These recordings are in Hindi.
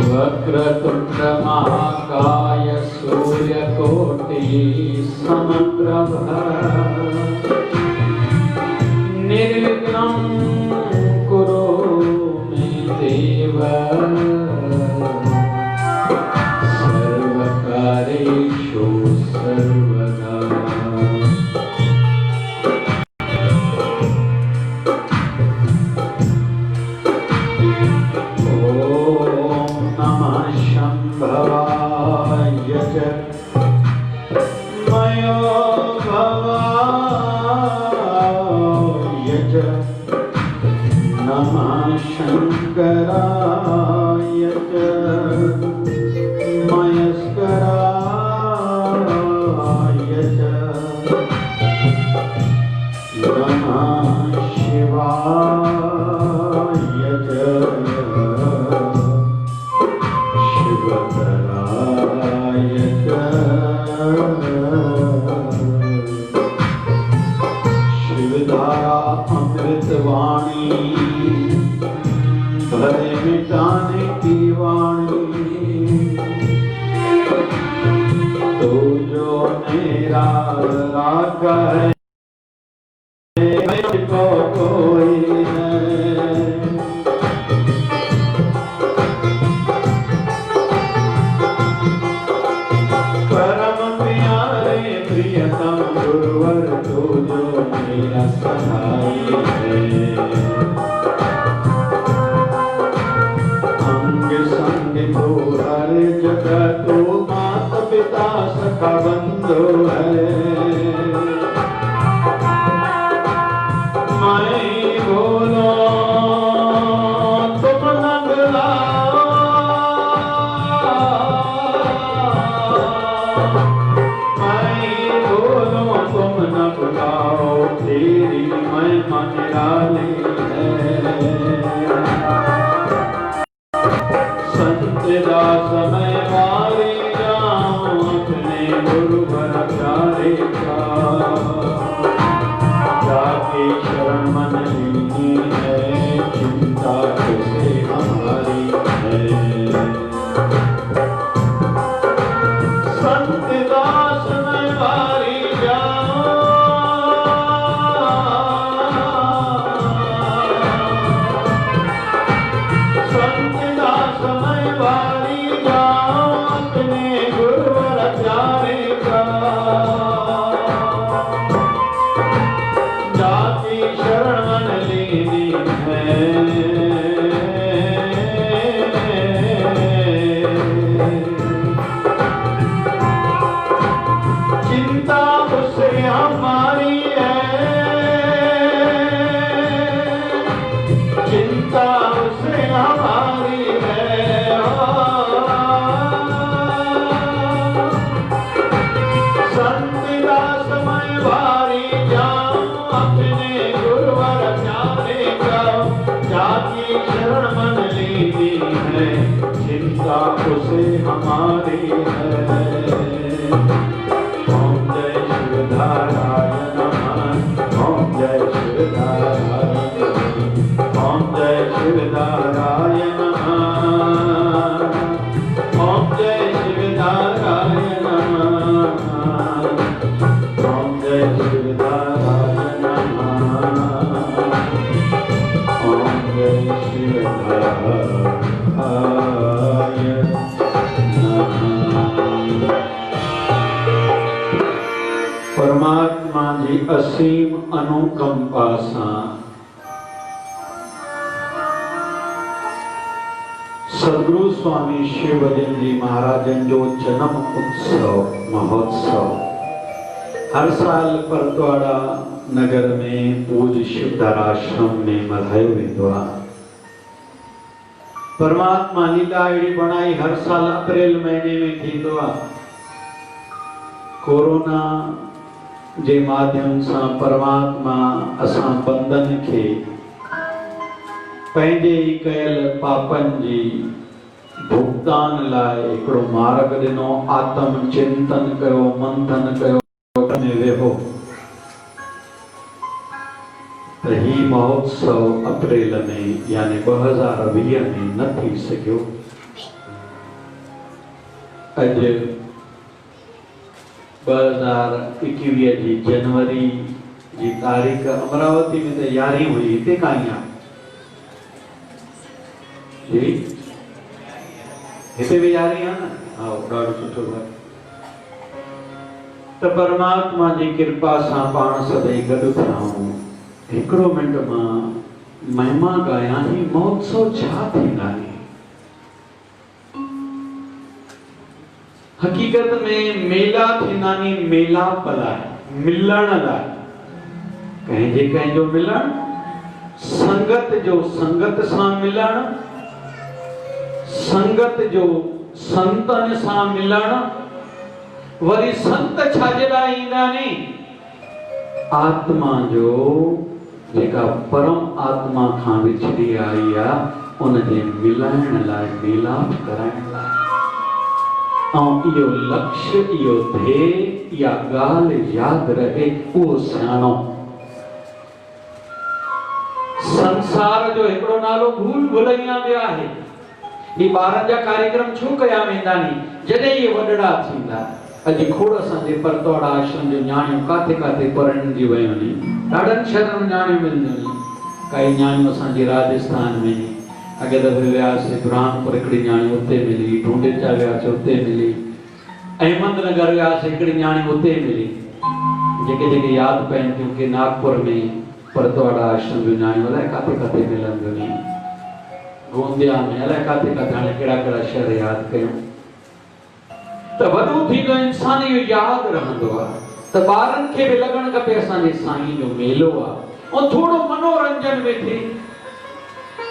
वक्रतुंड महाकाय सूर्यकोटि समप्रभ निर्विघ्नं कुरु मे देव सर्वकार्येषु सर्वदा। भवाय च मयो भवाय च नमः शंकराय च मयस्कराय च नमः शिवाय च शिवधारा अमृत वाणी भरे मिटाने की वाणी तो जो मेरा रागा है को कोई गुरुवर तो जो मेरा सहाय है अंग संग तो हर जगह तो माता पिता सखा बंधु है मैं बोलो तुम न बुलाओ तेरी मैं मन डाली है संत दास मैं वारी जाऊं अपने गुरुवर प्यारे का जाके शरण मन लीनी है चिंता कैसे हमारी है संत दास मैं वारी जाऊं उसे हमारी है। ओम जय शिवधाराय नमः। ओम जय शिवधाराय नमः। ओम जय शिवधाराय नमः। ओम जय शिवधाराय नमः। ओम जय शिवधाराय नमः। ओम जय शिवधाराय। परमात्मा जी असीम अनुकंपा सां सदगुरु स्वामी शिवजन जी महाराजन जो जन्म उत्सव महोत्सव हर साल परतवाड़ा नगर में पूज्य शिवधाराश्रम में मल्हायो वेंदो आहे। परमात्मा लीला अहिड़ी बणाई हर साल अप्रैल महीने में थींदो आहे। कोरोना जे माध्यम सां परमात्मा असां बंधन खे पंहिंजे ई कयल पापन जी भुगतान लाइ हिकिड़ो मार्ग ॾिनो। आत्म चिंतन कयो, मंथन कयो, में वेहो। त ही महोत्सव अप्रैल में यानी 2020 में न थी सघियो। अॼु 2021 जी जनवरी जी तारीख़ अमरावती में त 11 हुई, हिते काई आहे जी, हिते बि 11 आहे न। हा, ॾाढो सुठो आहे। त परमात्मा जी कृपा सां पाण सभई गॾु थियाऊं। हिकिड़ो मिंट मां महिमा ॻायां, ही महोत्सव छा थींदा आहिनि। हकीकत में मेला थींदा आहिनि मेलाप लाइ, मिलण लाइ, कंहिंजे कंहिंजो मिलण, संगत जो संगत सां मिलण, संगत जो संतन सां मिलण। वरी संत छाजे लाइ ईंदा आहिनि? आत्मा जो जेका परम आत्मा खां विछड़ी आई आहे उनजे मिलाइण लाइ, मिलाप कराइण लाइ। ऐं इहो लक्ष्य, इहो ध्येय, इहा ॻाल्हि यादि रहे, उहो सियाणो। संसार जो हिकिड़ो नालो भूल भुलैया बि आहे। ही ॿारनि जा कार्यक्रम छो कया वेंदा आहिनि? जॾहिं इहे वॾड़ा थींदा। अॼु खोड़ असांजे परतवाड़ा आश्रम जो न्याणियूं काथे काथे पढ़ण जी वयूं आहिनि। ॾाढनि शहरनि में न्याणियूं मिलंदियूं आहिनि। काई न्याणियूं असांजे राजस्थान में, अॻे दफ़े वियासीं बुरहानपुर, हिकिड़ी न्याणी उते मिली, ढूंढेचा वियासीं उते मिली, अहमदनगर वियासीं हिकिड़ी न्याणी उते मिली। जेके जेके यादि पइनि थियूं कि नागपुर में परतवाड़ा आश्रम जूं न्याणियूं अलाए काथे काथे मिलंदियूं आहिनि, गोंदिया में, अलाए काथे काथे, हाणे कहिड़ा कहिड़ा शहर यादि कयूं। त वॾो थींदो इंसान इहो यादि रहंदो आहे त ॿारनि खे बि लॻणु खपे असांजे साईं जो मेलो आहे। ऐं थोरो मनोरंजन में थिए।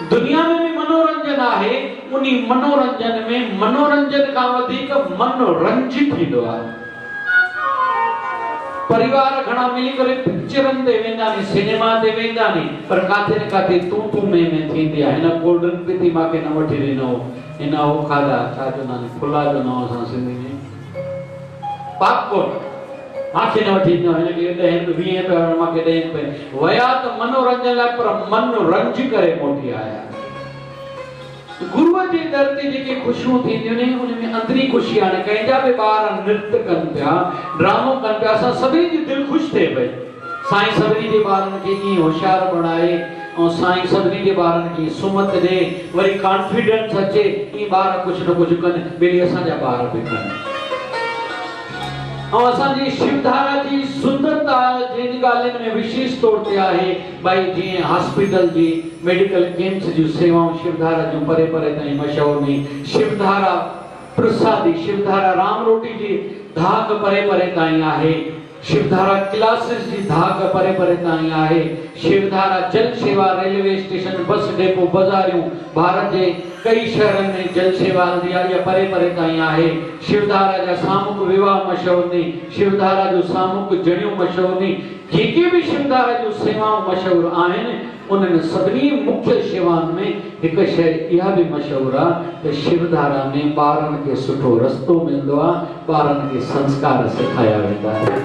दुनिया में भी मनोरंजन आहे, उन्ही मनोरंजन में मनोरंजन खां वधीक मनोरंजित थींदो आहे। परिवार घणा मिली करे पिक्चरनि ते वेंदा आहिनि, सिनेमा ते वेंदा आहिनि, पर काथे न काथे तू में थींदी आहे। हिन कोल्ड ड्रिंक पीती, मूंखे न वठी ॾिनो, हिन हो खाधा, छा चवंदा आहिनि, फुला जो नओं असां सिंधी में पॉपकॉर्न, मूंखे न वठी ॾिनो, हिनखे 10 20 रुपया मूंखे ॾियनि पिया। वया त मनोरंजन लाइ, पर मन रंज करे मोटी आया। गुरुअ जी दर ते जेके ख़ुशियूं थींदियूं आहिनि, उनमें अंदरी ख़ुशी आहे। कंहिंजा बि ॿार नृत्य कनि पिया, ड्रामो कनि पिया, असां सभिनी जी दिलि ख़ुशि थिए पई। साईं सभिनी जे ॿारनि खे ईअं होशियार बणाए, ऐं साईं सभिनी जे ॿारनि खे सुमत ॾे, वरी कॉन्फिडेंस अचे, ईअं ॿार कुझु न कुझु कनि, ॿिए असांजा ॿार बि कनि। और असांजी शिवधारा जी सुंदरता जिन ॻाल्हियुनि में विशेष तौर ते आहे। भाई जीअं हॉस्पिटल जी, मेडिकल कैंप्स जूं सेवाऊं शिवधारा जूं परे परे ताईं मशहूर में। शिवधारा प्रसादी, शिवधारा राम रोटी जी धाक परे परे ताईं आहे। शिवधारा क्लासेस जी धाक परे परे ताईं आहे। Shivdhara Jal Seva, railway station, bus depot, बाज़ारियूं, भारत जे कई शहरनि में जल सेवा हलंदी आहे, इहा परे परे ताईं आहे। शिवधारा जा सामूहिक विवाह मशहूर नी, शिवधारा जो सामूहिक जणियूं मशहूर नी। जेके भी शिवधारा जो सेवाऊं मशहूर आहिनि, उन्हनि सभिनी मुख्य सेवाउनि में हिकु शइ इहा बि मशहूर आहे त शिवधारा में ॿारनि खे सुठो रस्तो मिलंदो आहे, ॿारनि खे संस्कार सेखारिया वेंदा आहिनि।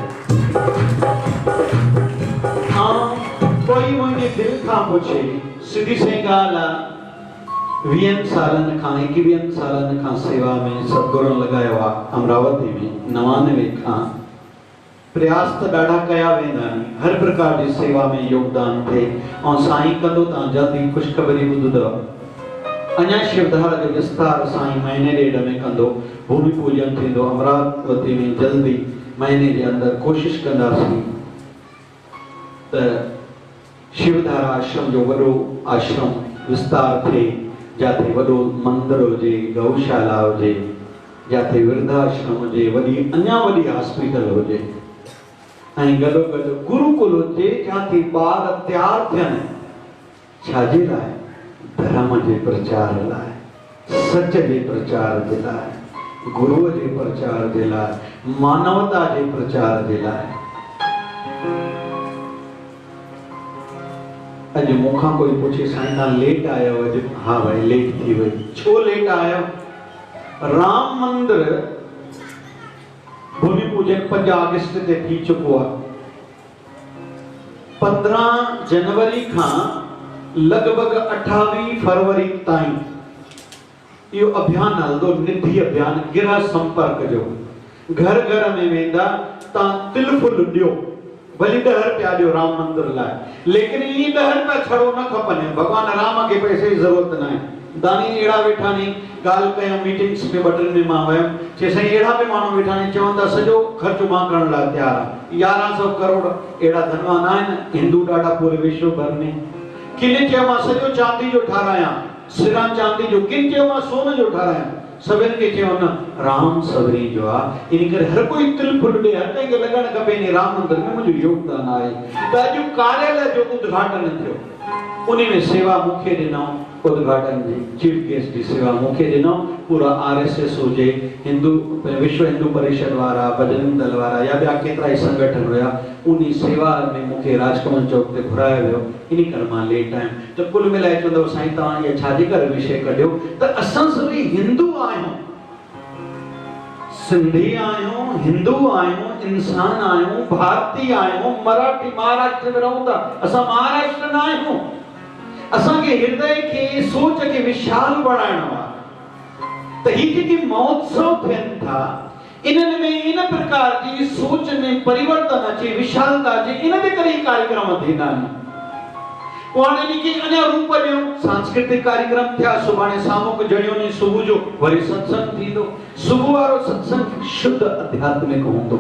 कोई मुंहिंजे दिलि खां पुछे, सिधी सही ॻाल्हि आहे, 20 सालनि खां 21 सालनि खां सेवा में सतगुरुनि लॻायो आहे अमरावती में। 99 खां प्रयास त ॾाढा कया वेंदा आहिनि, हर प्रकार जी सेवा में योगदान थिए। ऐं साईं कंदो, तव्हां जल्दी ख़ुशख़बरी ॿुधंदव। अञा शिवधारा जो विस्तार साईं महीने ॾेढ में कंदो, भूमि पूजन थींदो अमरावती में जल्दी, महीने जे अंदरि कोशिशि कंदासीं त शिवधारा आश्रम जो वॾो आश्रम विस्तार थिए, जाते वॾो मंदिर हुजे, गौशाला हुजे, जाते वृद्धाश्रम हुजे, वॾी अञा वॾी हॉस्पिटल हुजे, ऐं गॾोगॾु गुरुकुल हुजे, जाते ॿार तयार थियनि। छाजे लाइ? धर्म जे प्रचार लाइ, सच जे प्रचार जे लाइ, गुरुअ जे प्रचार जे लाइ, मानवता जे प्रचार जे लाइ। अॼु मूंखां कोई पुछे, साईं तव्हां लेट आयो अॼु? हा भाई लेट थी वई। छो लेट आयो? राम मंदिर भूमि पूजन 5 अगस्त ते थी चुको आहे। 15 जनवरी का लगभग 28 फरवरी ताईं यो अभियान हलंदो, निधि अभियान गिरह संपर्क जो। घर घर में वेंदा ता तिल फुल दियो, भली 10 रुपया दियो राम मंदिर लाए, लेकिन ये 10 रुपया छड़ो न खपने, भगवान राम के पैसे की जरूरत न है। दानी एड़ा वेठा नहीं गाल कयो मीटिंग्स में बटन में मां वयम जे सही एड़ा पे मानो वेठा नहीं चवंदा सजो खर्च मां करण ला तैयार है। 1100 करोड़ एड़ा धनवान आहिनि हिंदू ॾाढा पूरे विश्व भर में। किने चयो मां सजो चांदी जो ठाराया, सिरा चांदी जो, किन चयो मां सोन जो ठाराया, सभिनि खे चयो न राम सवरी जो आ। इन करे हर कोई तिल फुल ॾे, हर कंहिंखे लॻण खपे ने राम मंदिर में मुंहिंजो योगदान आहे। त अॼु कार्यालय जो उद्घाटन थियो, उन्हीं में सेवा मुख्य ॾिनो, उद्घाटन जी चीफ गेस्ट की सेवा मुख्य ॾिनो। पूरा आरएसएस हुजे, हिंदू विश्व हिंदू परिषद वारा, बजरंग दल वारा या ॿिया केतिरा ई संगठन हुया, उन्हीं सेवा में मूंखे राजकमल चौक ते घुरायो वियो। इन करे मां लेट आहियां। त कुल मिलाए चवंदो साईं तव्हां इहा छाजे करे विषय कढियो? त असां सभई हिंदू आहियूं, सिंधी आहियूं, हिंदू आहियूं, इंसान आहियूं, भारतीय आहियूं, मराठी महाराष्ट्र में रहूं था, असां महाराष्ट्र न आहियूं। असां के हृदय के सोच के विशाल बनाइणो आहे। त ही जेके महोत्सव थियनि था, इन्हनि में इन प्रकार जी सोच में परिवर्तन अचे, विशालता अचे, इन जे करे ही कार्यक्रम थींदा आहिनि। पोइ इनखे अञा रूप ॾियो, सांस्कृतिक कार्यक्रम थिया, सुभाणे सामूहिक जणियों सुबुह जो वरी सत्संग थींदो। सुबुह वारो सत्संग शुद्ध आध्यात्मिक हूंदो।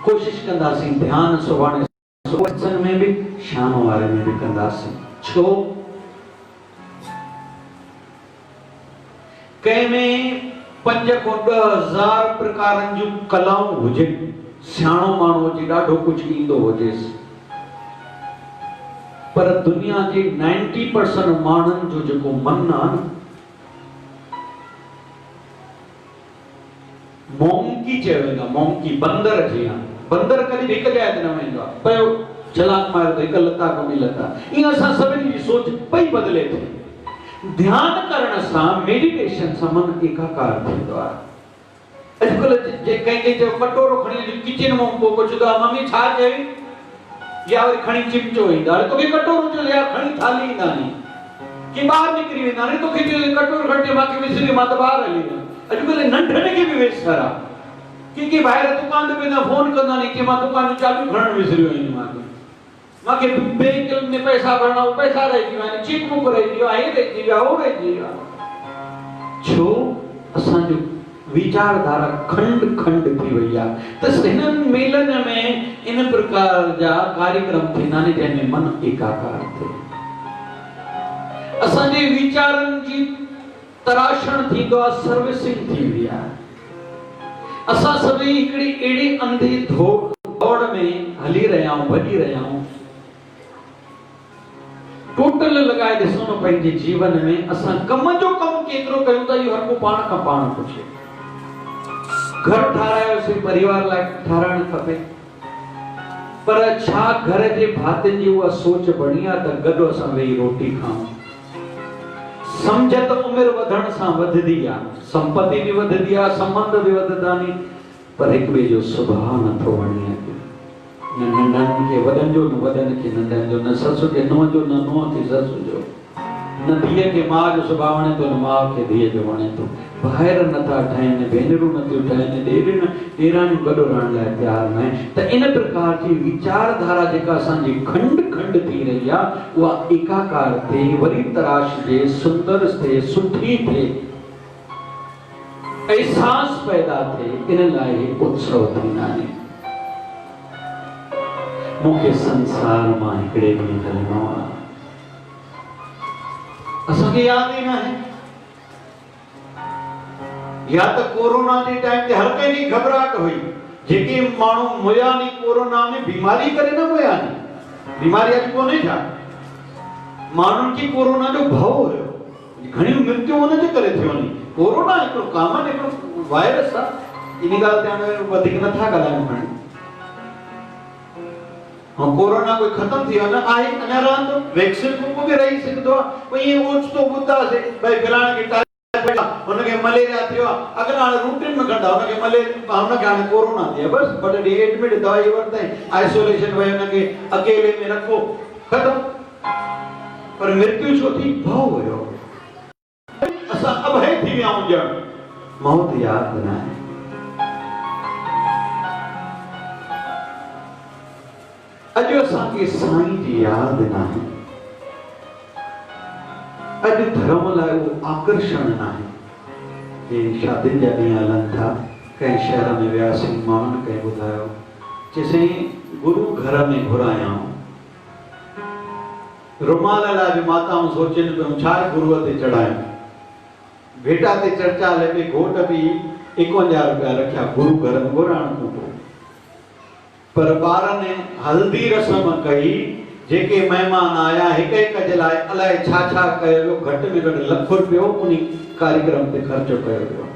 कोशिश कंदासीं ध्यान सुभाणे सत्संग में भी, शाम वारे में भी कंदासीं। छो कंहिंमें 5 खां 10,000 प्रकारनि जूं कलाऊं हुजनि, सियाणो माण्हू हुजे, ॾाढो कुझु ईंदो हुजेसि, पर दुनिया जे 90% माण्हुनि जो जेको मन आहे न, मोंकी चयो वेंदो आहे, मोंकी बंदर जीअं। बंदर कॾहिं हिकु जाइ ते न वेंदो आहे, पयो छलांग मारे तो हिकु लता खां ॿी लता। ईअं असां सभिनी जी सोच पई बदिले थी। ध्यान करण सां, मेडिटेशन सां मन एकाकार थींदो आहे। अॼुकल्ह जे कंहिंखे चयो कटोरो खणी किचन मां को पुछंदो आहे मम्मी छा चई, या वरी खणी चिमचो ईंदा, तोखे कटोरो चयो या खणी थाली ईंदा नी, कि ॿाहिरि निकिरी वेंदा नी, तोखे चयो कटोरो खणी मांखे विसरी मां त ॿाहिरि हली वियुमि। अॼुकल्ह नंढनि खे बि वेसर आहे कि ॿाहिरि दुकान ते वेंदा फोन कंदा नी कि मां दुकान जूं चाबियूं खणण विसरी वई मांखे बैंक में पैसा भरना, वो पैसा रहिजी विया आहिनि, चेकबुक रहिजी वियो आहे, हे रहिजी वियो आहे, हो रहिजी वियो आहे। छो असांजो विचारधारा खंड खंड थी वई आहे। त हिननि मेलन में इन प्रकार जा कार्यक्रम थींदा आहिनि जंहिंमें मन एकाकार थिए, असांजे विचारनि जी तराशण थींदो आहे, सर्विसिंग थी वई आहे। असां सभई हिकिड़ी अहिड़ी अंधी दौड़ में हली रहिया आहियूं, भॼी रहिया आहियूं। टोटल लगाए ॾिसो न पंहिंजे जीवन में असां कम जो कम केतिरो कयूं था, इहो हर को पाण खां पाण पुछे। घर ठारायोसीं, परिवार लाइ ठाराइण खपे, पर छा घर जे भातियुनि जी उहा सोच बणी आहे त गॾु असां वेही रोटी खाऊं? समझ त उमिरि वधण सां वधंदी आहे, संपत्ति बि वधंदी आहे, संबंध बि वधंदा नी, पर हिक ॿिए जो सुभाउ नथो वणे। न नंढनि खे वॾनि जो, न वॾनि खे नंढनि जो, न ससु खे नुंहं जो, न नुंहं खे ससु जो, न धीअ खे माउ जो सुभाउ वणे थो, न माउ खे धीअ जो वणे थो। भाइर नथा ठहनि, भेनरूं नथियूं ठहनि, ॾेराणियूं गॾु रहण लाइ तयार न आहिनि। त इन प्रकार जी विचारधारा जेका असांजी खंड खंड थी रही आहे, उहा एकाकार थिए, वरी तराश थिए, सुंदर थिए, सुठी थिए, एहसास पैदा थिए। इन लाइ उत्सव थींदा आहिनि। मूंखे संसार मां हिकिड़े ॾींहुं हलणो आहे, असांखे यादि ई न आहे। या त कोरोना जे टाइम ते हर कंहिंजी घबराहट हुई, जेके माण्हू मुया नी कोरोना में बीमारी करे न मुया नी, बीमारी अॼु कोन्हे छा, माण्हुनि खे कोरोना जो भउ हुयो, घणी मृत्यु हुनजे करे थियो नी। कोरोना हिकिड़ो कॉमन हिकिड़ो वायरस आहे, इन ॻाल्हि ते हाणे वधीक नथा ॻाल्हायूं। हाणे कोरोना कोई खत्म थी वियो न आहे, अञा रहंदो, वैक्सीन को बि रही सघंदो आहे। पोइ ईअं ओचितो ॿुधासीं भई फलाणे खे उनके मलेरिया थियो अगला रूटीन में कंदा उनके मलेरिया उनके हाने कोरोना थियो बस बट एडमिट दवाई वरते आइसोलेशन वे उनके अकेले में रखो खत्म पर मृत्यु छो थी भाव हुयो असा अब है थी वियाऊं जण मौत याद ना है अजो असा के साईं जी याद ना है अज धर्म लाए वो आकर्षण ना है ये शादी जा ॾींहं हलन था कई शहर में वियासीं माण्हुनि कई ॿुधायो चइसई गुरु घर में घुराया रुमाल लाइ बि माताऊं सोचनि पियूं छा गुरूअ ते चढ़ायूं भेटा ते चर्चा हले पई घोट बि 51 रुपया रखिया गुरु घर में घुराइण खां पोइ पर ॿारनि हल्दी रस्म कई जेके मेहमान आया हिक हिक जे लाइ अलाए छा छा कयो वियो घटि में घटि लख रुपयो उन कार्यक्रम ते ख़र्चो कयो वियो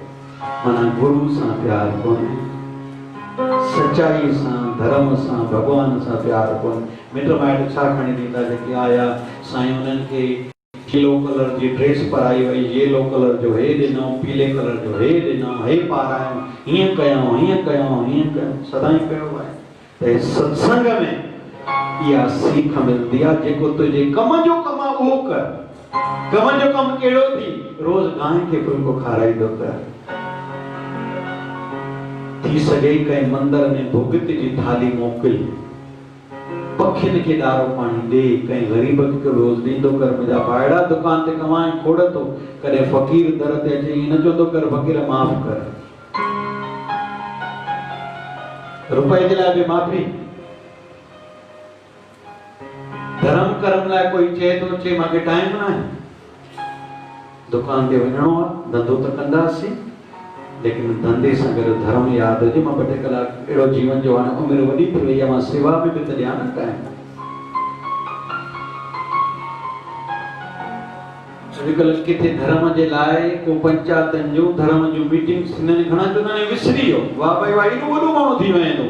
माना गुरु सां प्यार कोन्हे सच्चाई सां धर्म सां भगवान सां प्यार कोन्हे मिट माइट छा खणी ॾींदा जेके आया साईं उन्हनि खे येलो कलर जी ड्रेस पाराई वई येलो कलर जो हे ॾिनो पीले कलर जो हे ॾिनो हे पारायूं हीअं कयूं सदाईं कयो आहे त सत्संग में या सीख मिलती है जेको तुझे कम जो कम वो कर कम जो कम केड़ो थी रोज गाय के फुल्को खाराई दो कर थी सके कई मंदिर में भुगत जी थाली मोकिल पखिन के दारो पानी दे कई गरीब के रोज दींदो कर मुझा भाड़ा दुकान ते कमाए खोड़ तो करे फकीर दर ते अचे इन जो तो कर फकीर माफ कर रुपए जे लाइ बि माफी धर्म कर्म लाइ कोई चए तो चे माके टाइम ना है दुकान ते वणो धंधो त कंदासी लेकिन धंधे सां गॾु धर्म याद हुजे मां 2 कलाक एड़ो जीवन जो हाणे उमिरि वॾी थी वई आहे मां सेवा में बि त ॾियां न टाइम अॼुकल्ह किथे धर्म जे लाइ को पंचायतनि जो धर्म जो मीटिंग्स हिननि घणा चवंदा आहिनि विसरी वियो वाह भाई वाह एॾो वॾो माण्हू थी वेंदो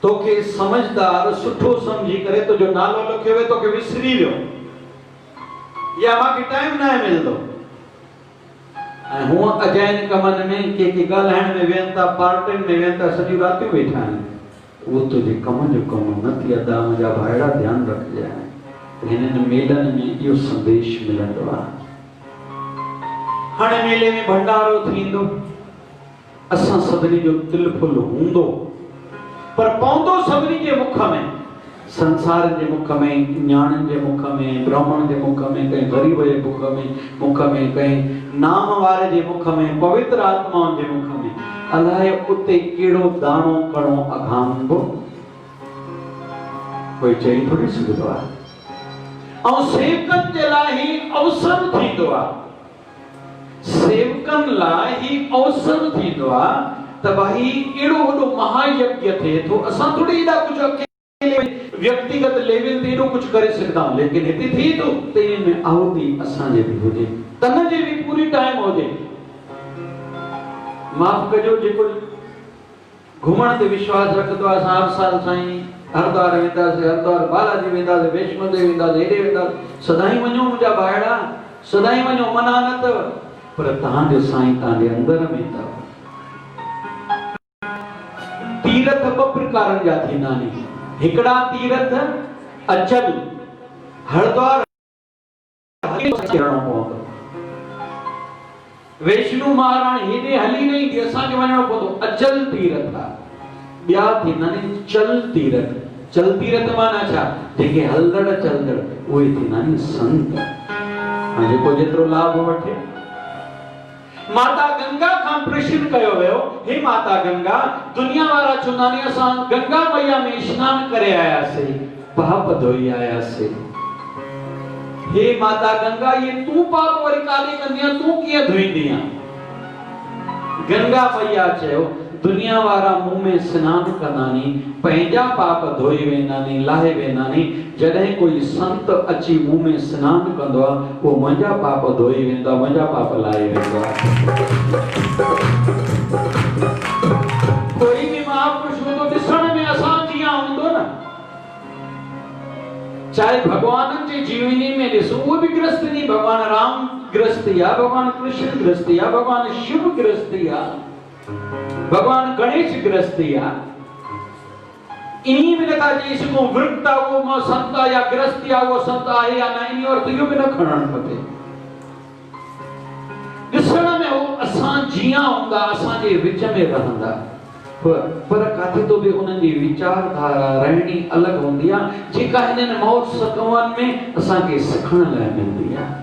तोखे समझदार सुठो समझी करे तो जो नालो लिखियो वे तोखे विसरी वियो या माके टाइम ना मिलदो ऐं हुआ अजैन कमन में के ॻाल्हाइण में वेहनि था पार्टियुनि में वेहनि था सॼी रातियूं वेठा आहिनि उहो तुंहिंजे कम जो कम न थी अदा मुंहिंजा भाइड़ा ध्यानु रखजांइ हिननि मेलनि में इहो संदेश मिलंदो आहे हाणे मेले में भंडारो थींदो असां सभिनी जो दिलि फुल हूंदो पर पौंदो सभिनी जे मुख में संसार जे मुख में न्याणनि जे मुख में ब्राह्मण जे मुख में कई गरीब जे मुख में कई नाम वारे जे मुख में पवित्र आत्माउनि जे मुख में अलाए उते केड़ो दाणो कणो अघांबो कोई चई थोड़ी सघंदो आहे ऐं सेवकनि जे लाइ ही अवसर थींदो आहे सेवकनि लाइ ही अवसर थींदो आहे त भाई एड़ो वडो महायज्ञ थे तो असां थोड़ी एडा कुछ अकेले व्यक्तिगत लेवल ते एडो कुछ करे सकदा लेकिन हिते थी तो तेन में आहुति असां जे भी होजे तन जे भी पूरी टाइम होजे माफ कजो जेको घुमण ते विश्वास रखदो असां हर साल साईं हरद्वार वेंदासीं हरद्वार बालाजी वेंदासीं वैष्णो देवी वेंदासीं हेॾे वेंदासीं सदाई वञो मुंहिंजा भाइड़ा सदाई वञो मना न अथव पर तव्हांजो साईं तव्हांजे अंदर में अथव तीरथ ब प्रकारन जा थींदा आहिनि हिकड़ा तीरथ अचल हरद्वार वैष्णो महाराणी हेॾे हली नहीं थी असांखे वञणो पवंदो अचल तीरथ आहे ॿिया थींदा आहिनि चल तीरथ चल तीरथ माना छा जेके हलदड़ चलदड़ उहे थींदा आहिनि संत ऐं जेको जेतिरो लाभ वठे माता गंगा का प्रश्न कयो वियो हे माता गंगा दुनिया वारा चवंदा आहिनि असां गंगा मैया में स्नान करे आयासीं पाप धोई आयासीं हे माता गंगा ये तू पाप वरी काले कंदियां तू कीअं धोईंदीअं गंगा मैया चयो दुनिया वारा मुंह में स्नान कंदानी पंहिंजा पाप धोई वेंदानी लाहे वेंदानी जॾहिं कोई संत अची मुंह में स्नान कंदो आहे वो मुंहिंजा पाप धोई वेंदा मुंहिंजा पाप लाहे वेंदा कोई भी महापुरुष को ॾिसण में असां जीअं हूंदो न चाहे भगवान जी जीवनी में ॾिसो वो भी ग्रस्त नहीं, भगवान राम ग्रस्त या भगवान कृष्ण ग्रस्त या भगवान शिव ग्रस्त या भगवान गणेश ग्रस्त या इन्हीं में नथा जी इसको वृत्ता वो मां संता या ग्रस्त या वो संत आहे या ना, इन्हीं और तो यो भी न खणण खपे। ॾिसण में वो असां जिया हूंदा, असां जे विच में रहंदा, पर काथे तो भी उन्हनि जी विचारधारा रहणी अलग हूंदी आहे, जेका हिननि महोत्सवनि में असां खे सिखण लाइ मिलंदी आहे।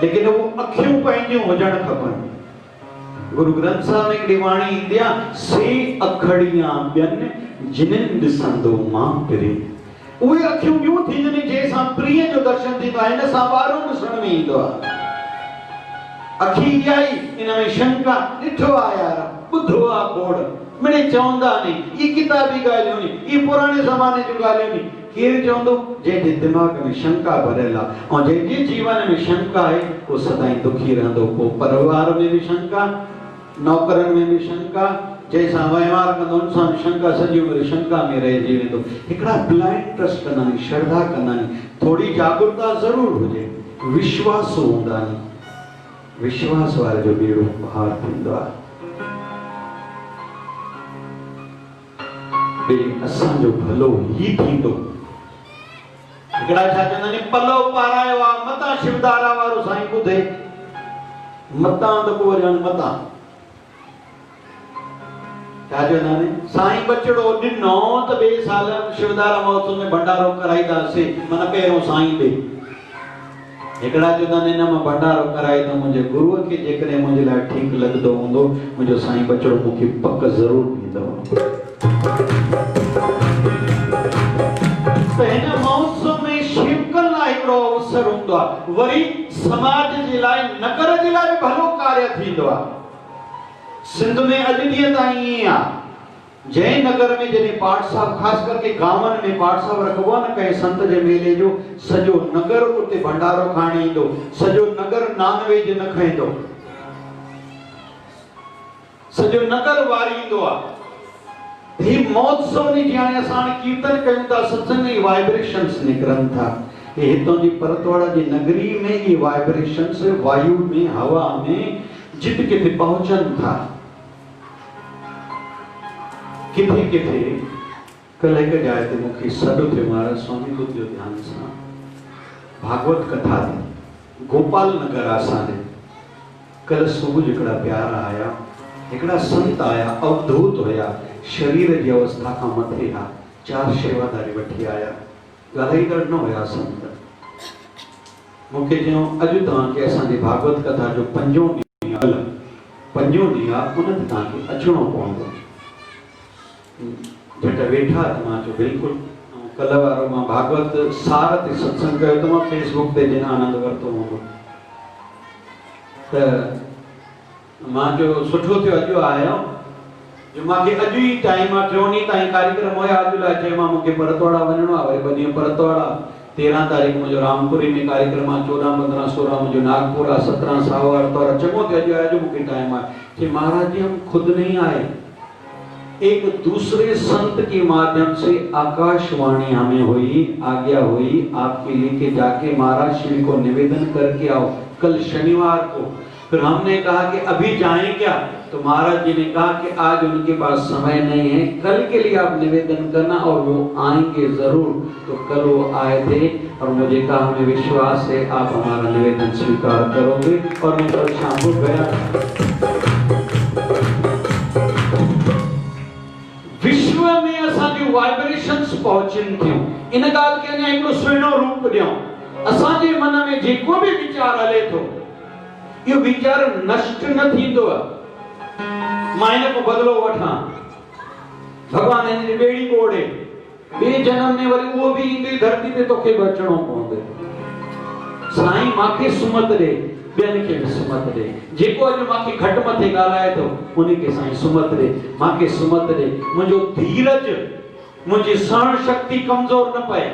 लेकिन वो अखियूं पंहिंजियूं हुजण खपनि। गुरु ग्रंथ साहिब में हिकिड़ी वाणी ईंदी आहे, से अखड़ियां ॿियनि जिन्हनि ॾिसंदो मां पिरे। उहे अखियूं ॿियूं थींदियूं जंहिंसां प्रिय जो दर्शन थींदो आहे, हिन सां ॿाहिरों ॾिसण में ईंदो आहे। अखी आई इन में शंका, ॾिठो आहे यार, ॿुधो आहे खोड़, मिड़े चवंदा नहीं, ये किताबी ॻाल्हियूं नी, ये पुराने ज़माने जूं ॻाल्हियूं नी। केरु चवंदो? जंहिंजे दिमाग़ में शंका भरियल आहे, ऐं जंहिंजे जीवन में शंका आहे उहो सदाईं दुखी रहंदो। पोइ परिवार में भी शंका, नौकरनि में भी शंका, जैसा वहिंवार कंदो इंसान शंका, सॼी उमिरि शंका में रहिजी वेंदो। हिकिड़ा ब्लाइंड ट्रस्ट कंदा आहिनि, श्रद्धा कंदा आहिनि। थोड़ी जागरूकता ज़रूर हुजे, विश्वास हूंदा आहिनि, विश्वास वारे जो बेड़ो पार थींदो आहे। असांजो भलो ही थींदो। हिकिड़ा छा चवंदा आहिनि, पलो पारायो आहे मतां शिवदारा वारो साईं ॿुधे, मतां त को ॼण मतां छा चवंदा आहिनि, साईं बचड़ो ॾिनो त ॿिए साल शिवदारा महोत्सव में भंडारो कराईंदासीं, माना पहिरियों साईं ॾे। हिकिड़ा चवंदा आहिनि, न मां भंडारो कराए त मुंहिंजे गुरूअ खे जेकॾहिं मुंहिंजे लाइ ठीकु लॻंदो हूंदो, मुंहिंजो साईं बचड़ो मूंखे पक ज़रूरु ॾींदो। त हिन महोत्सव में शेवकनि लाइ हिकिड़ो अवसर हूंदो आहे, वरी समाज जे लाइ, नगर जे लाइ बि भलो कार्य थींदो आहे। सिंध में अॼु ॾींहं ताईं ईअं आहे, जंहिं नगर में जॾहिं पाठ साहिब, ख़ासि करके गांवनि में पाठ साहिब रखबो आहे न कंहिं संत जे मेले जो, सॼो नगर उते भंडारो खाइण ईंदो, सॼो नगर नॉनवेज न खाईंदो, सॼो नगर वारींदो आहे। ही महोत्सव ने जीअं हाणे असां कीर्तन कयूं था, सत्संग जी वाइब्रेशंस निकिरनि था, हे हितां जी परतवाड़ा जी नगरी में ये वाइब्रेशंस वायु में, हवा में जिते किथे पहुंचनि था। किथे किथे कल हिकु जाइ ते मूंखे सॾु थियो, महाराज स्वामी ॿुधियो ध्यान सां, भागवत कथा थी, गोपाल नगर असांजे। कल सुबुह हिकिड़ा प्यारा आया, हिकिड़ा संत आया, अवधूत हुया, शरीर जी अवस्था खां मथे हा, 4 शेवादारी वठी आया, ॻाल्हाईंदड़ न हुया संत। मूंखे चयो, अॼु तव्हांखे असांजी भागवत कथा जो 5 ॾींहुं आहे, उन ते तव्हांखे अचिणो पवंदो। झट वेठा त मां चयो बिल्कुलु। कल वारो मां भागवत सार ते सत्संग कयो त मां फेसबुक ते जिन आनंद वरितो हूंदो, त मां चयो सुठो थियो अॼु आयो, जो मूंखे अॼु ई टाइम आहे, 3 ॾींहं ताईं कार्यक्रम हुया। अॼु लाइ चयो मां मूंखे परतवाड़ा वञिणो आहे, वरी 2 ॾींहं परतवाड़ा, 13 तारीख़ मुंहिंजो रामपुरी में कार्यक्रम आहे, 14, 15, 16 मुझे नागपुर आ, 17 सावा और चमो थे अजो मुझे टाइम है कि महाराज जी हम खुद नहीं आए, एक दूसरे संत के माध्यम से आकाशवाणी हमें हुई, आज्ञा हुई आपके लिए कि जाके महाराज श्री को निवेदन करके आओ कल शनिवार को। फिर हमने कहा कि अभी जाएं क्या, तो महाराज जी ने कहा कि आज उनके पास समय नहीं है, कल के लिए आप निवेदन करना और वो आएंगे जरूर। तो कल वो आए थे और मुझे कहा हमें विश्वास है आप हमारा निवेदन स्वीकार करोगे, और मैं कल शाम को गया। विश्व में असांजी वाइब्रेशंस पहुचनि थियूं, इन ॻाल्हि खे अञा हिकिड़ो सुहिणो रूप ॾियूं। असांजे मन में जेको बि वीचार हले थो, इहो वीचार नष्ट न थींदो आहे। मां हिन को बदिलो वठां, भगवान हिन जी ॿेड़ी ॿोड़े, ॿिए जन्म में वरी उहो बि ईंदी धरती ते तोखे बि अचिणो पवंदो। साईं मांखे सुमत ॾे, ॿियनि खे बि सुमत ॾे। जेको अॼु मांखे घटि मथे ॻाल्हाए थो उनखे साईं सुमत ॾे, मांखे सुमत ॾे। मुंहिंजो धीरज, मुंहिंजी सहन शक्ति कमज़ोर न पए,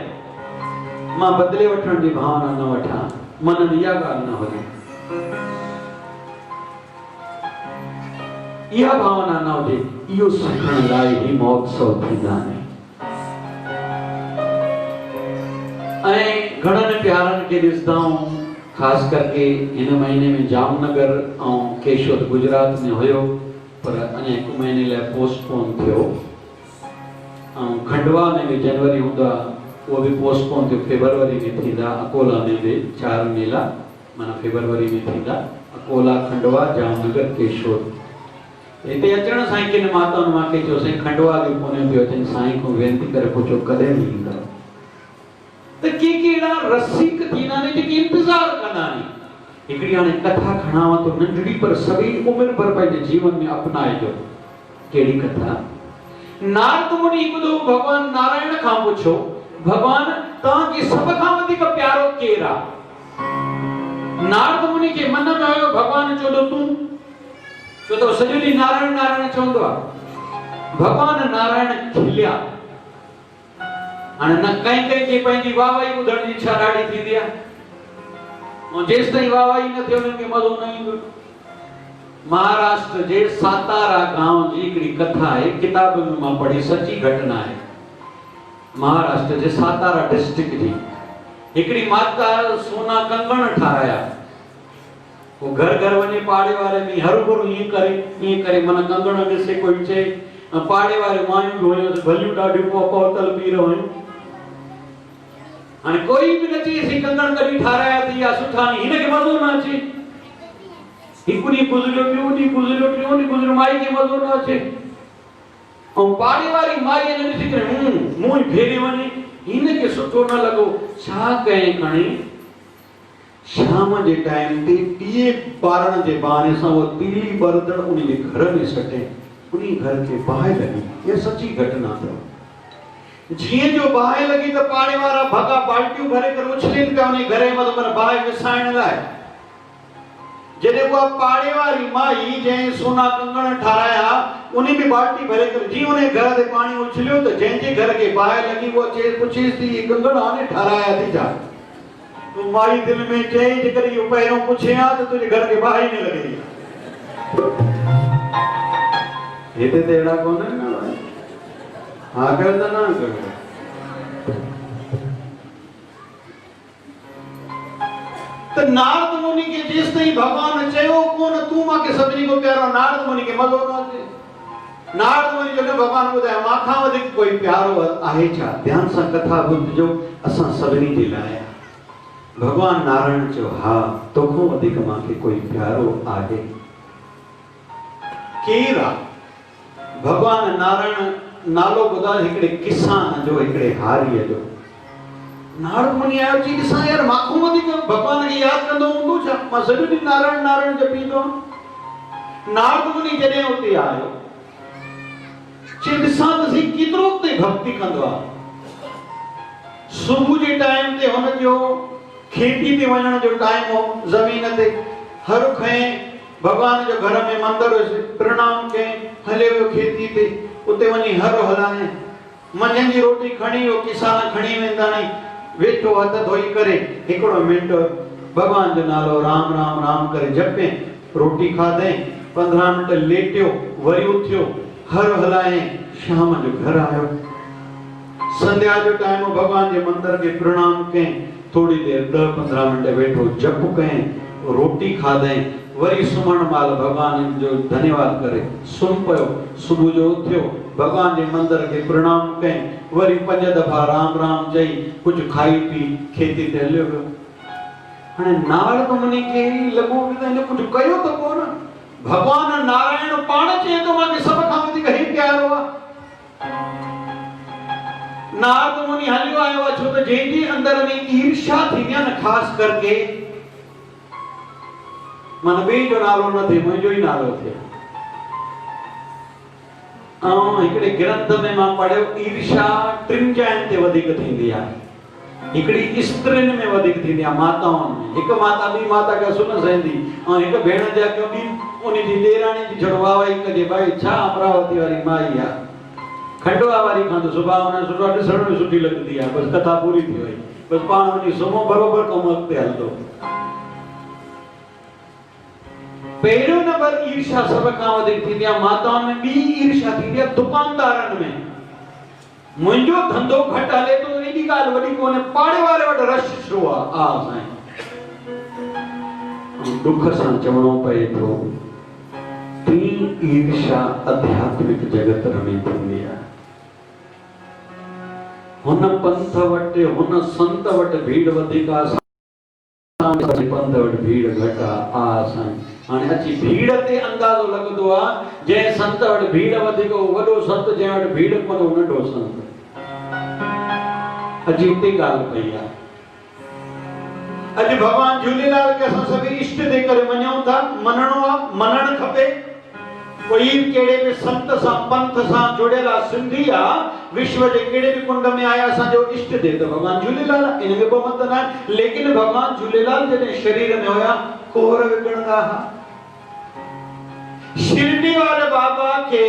मां बदिले वठण जी भावना न वठां, मन में इहा ॻाल्हि न हुजे, इहा भावना न हुजे। इहो सिखण लाइ ही महोत्सव थींदा आहिनि। घणनि प्यारनि खे ॾिसंदा आहियूं, ख़ासि करके हिन महीने में जामनगर ऐं केशोद गुजरात में हुयो, पर अञा 1 महीने लाइ पोस्टपोन थियो। ऐं खंडवा में भी जनवरी हूंदा, वो भी पोस्टपोन थियो, फेब्रुआरी में थींदा। अकोला में भी 4 मेला माना फेब्रुआरी में थींदा। अकोला, खंडवा, जामनगर, केशोद। हिते अचण सां किन माताउनि मूंखे चयो साईं खंडवा जो कोन्हे पियो अचनि, साईं खां वेनती करे पुछो कॾहिं ईंदा। त के अहिड़ा रसिक थींदा आहिनि जेके इंतज़ार कंदा आहिनि। हिकिड़ी हाणे कथा खणांव थो नंढड़ी, पर सभी उमिरि भर पंहिंजे जीवन में अपनाइजो। कहिड़ी कथा? नारद मुनि हिकु दफ़ो भगवान नारायण खां पुछो, भगवान तव्हांखे सभ खां वधीक प्यारो केरु आहे? नारद मुनि खे मन में आयो, भगवान चयो त तूं। छो त सॼो ॾींहुं नारायण नारायण चवंदो आहे। भगवान नारायण खिलिया। हाणे न कंहिं कंहिं खे पंहिंजी वाहवाही ॿुधण जी इच्छा ॾाढी थींदी आहे, ऐं जेसि ताईं वाहवाही न थिए उन्हनि खे मज़ो न ईंदो। महाराष्ट्र जे सातारा गांव जी हिकिड़ी कथा आहे, किताब में मां पढ़ी, सची घटना आहे। महाराष्ट्र जे सातारा डिस्ट्रिक्ट जी हिकिड़ी माता सोना कंगण ठाराया। वो घर घर वञे पाड़े वारे में हरू भरू ईअं करे मन कंगण ॾिसे कोई चए, पाड़े वारे मायूं बि हुयूं, भलियूं ॾाढियूं पौतल पी रहियूं। हाणे कोई बि न चई सी कंगण कॾहिं ठाराया थी या सुठा नहीं, हिनखे मज़ो न अचे। हिकु ॾींहुं गुज़रियो, ॿियो ॾींहुं गुज़रियो, टियों ॾींहुं गुज़रियो, माई खे मज़ो न अचे। ऐं पाड़े वारी माई ने ॾिसी करे मुंहुं ई फेरे वञे, हिनखे सुठो न लॻो। छा कयईं खणी, शाम जे टाइम ते ॾीए ॿारण जे बहाने सां वो तीली बर्तन उनजे घर में सटे, उन्ही घर के बाहि लगी। ये सची घटना अथव। जीअं जो बाहि लगी त पाड़े वारा भॻा बाल्टियूं भरे करे उछलीनि पिया उन घरे में, मन बाहि विसाइण लाइ। जॾहिं उहा पाड़े वारी माई जंहिं सोना कंगण ठाराया, उन बि बाल्टी भरे करे जीअं उन घर ते पाणी उछलियो त जंहिंजे घर खे बाहि लगी वो पुछेसि थी, ये कंगण हाणे ठाराया थी छा? तो माई दिल में चई, जेकर इहो पहिरियों पुछे हा त तुंहिंजे घर खे बाहि न लॻंदी। हिते त अहिड़ा कोन आहिनि न, हा कयो त न कयो। त नारद मुनि खे जेसि ताईं भगवान चयो कोन तूं मूंखे सभिनी खां प्यारो, नारद मुनि खे मज़ो न अचे। नारद मुनि जो भगवान ॿुधायो मां खां वधीक कोई प्यारो आहे छा? ध्यान सां कथा ॿुधजो, असां सभिनी जे लाइ। भगवान नारायण चयो हा, तोखां वधीक मूंखे कोई प्यारो आहे। केरु आहे? भगवान नारायण नालो ॿुधायो हिकिड़े किसान जो, हिकिड़े हारीअ जो। नारद मुनि आयो, चई ॾिसां यार मां वधीक भगवान खे यादि कंदो हूंदो छा? मां सॼो ॾींहुं नारायण नारायण जपींदो। नारद मुनि जॾहिं उते आयो, चई ॾिसां त सही केतिरो ते भक्ति कंदो आहे। सुबुह जे टाइम ते हुनजो खेती ते वञण जो टाइम हो, ज़मीन ते हर खएं, भगवान जो घर में मंदिर हुयुसि, प्रणाम कयईं, हले वियो खेती ते, उते वञी हर हलाए। मंझंदि जी रोटी खणी वियो, किसान खणी वेंदा आहिनि, वेठो हथ धोई करे हिकिड़ो मिंट भगवान जो नालो राम राम राम करे जपे, रोटी खाधई, 15 मिंट लेटियो, वरी उथियो, हर हलाए, शाम जो घर आयो। संध्या जो टाइम भगवान जे मंदिर के प्रणाम कयईं, थोड़ी देर 10-15 मिंट वेठो जप कयईं, रोटी खाधई, वरी सुम्हण महिल भगवान जो धन्यवाद करे सुम्ही पियो। सुबुह जो उथियो, भगवान जे मंदिर के प्रणाम कयईं, वरी 5 दफ़ा राम राम चई, कुछ खाई पी खेती ते हलियो वियो। हाणे नारद मुनि खे लॻो कि हिन कुछ कयो त कोन। भगवान नारायण पाण चए थो मूंखे सभ खां वधीक ही प्यारो आहे। नारद मुनि हलियो आयो आहे, छो त जंहिंजे अंदर में ईर्ष्या थींदी आहे न, ख़ासि करके मन ॿिए जो नालो न थिए, मुंहिंजो ई नालो थिए। ऐं हिकिड़े ग्रंथ में मां पढ़ियो, ईर्ष्या 3 जाइनि ते वधीक थींदी आहे। हिकिड़ी स्त्रियुनि में वधीक थींदी आहे, माताउनि में। हिकु माता ॿी माता खे सुन सहंदी, ऐं हिकु भेण जा क्यों ॿी उनजी ॾेराणी जी जड़वाई कजे, भाई छा अमरावती वारी माई आहे, खंडवा वारी खां त सुभाउ हुन सुठा ॾिसण में सुठी लॻंदी आहे। बसि कथा पूरी थी वई, बसि पाण वञी सुम्हो, बरोबरि कमु अॻिते हलंदो। पहिरियों नंबर ईर्ष्या सभ खां वधीक थींदी आहे माताउनि में। ॿी ईर्ष्या थींदी आहे दुकानदारनि में। मुंहिंजो धंधो घटि हले तो एॾी ॻाल्हि वॾी कोन्हे, पाड़े वारे वटि रश छो आहे? साईं दुख सां चवणो पए थो, ती ईर्ष्या आध्यात्मिक जगत में थींदी आहे। हुन पंथ वटि, हुन संत वटि भीड़ वधीक आहे, पंथ वटि भीड़ घटि आहे। साईं हाणे अची भीड़ ते अंदाज़ो लॻंदो आहे, जंहिं संत वटि भीड़ वधीक वॾो संत, जंहिं वटि भीड़ कोन्हे नंढो संत। अॼु हिते ॻाल्हि पई आहे। अॼु भॻवान झूलेलाल खे असां सभई इष्ट दे करे मञूं था, मञणो आहे, मञणु खपे। कोई कहिड़े बि संत सां पंथ सां जुड़ियल आहे, सिंधी आहे, विश्व जे कहिड़े बि कुंड में आया, असांजो इष्ट देव भॻवान झूलेलाल, इन में को मत न आहे। लेकिन भॻवान झूलेलाल जॾहिं शरीर में हुया, कोहर विकिणंदा हुआ। शिरडी वारे बाबा खे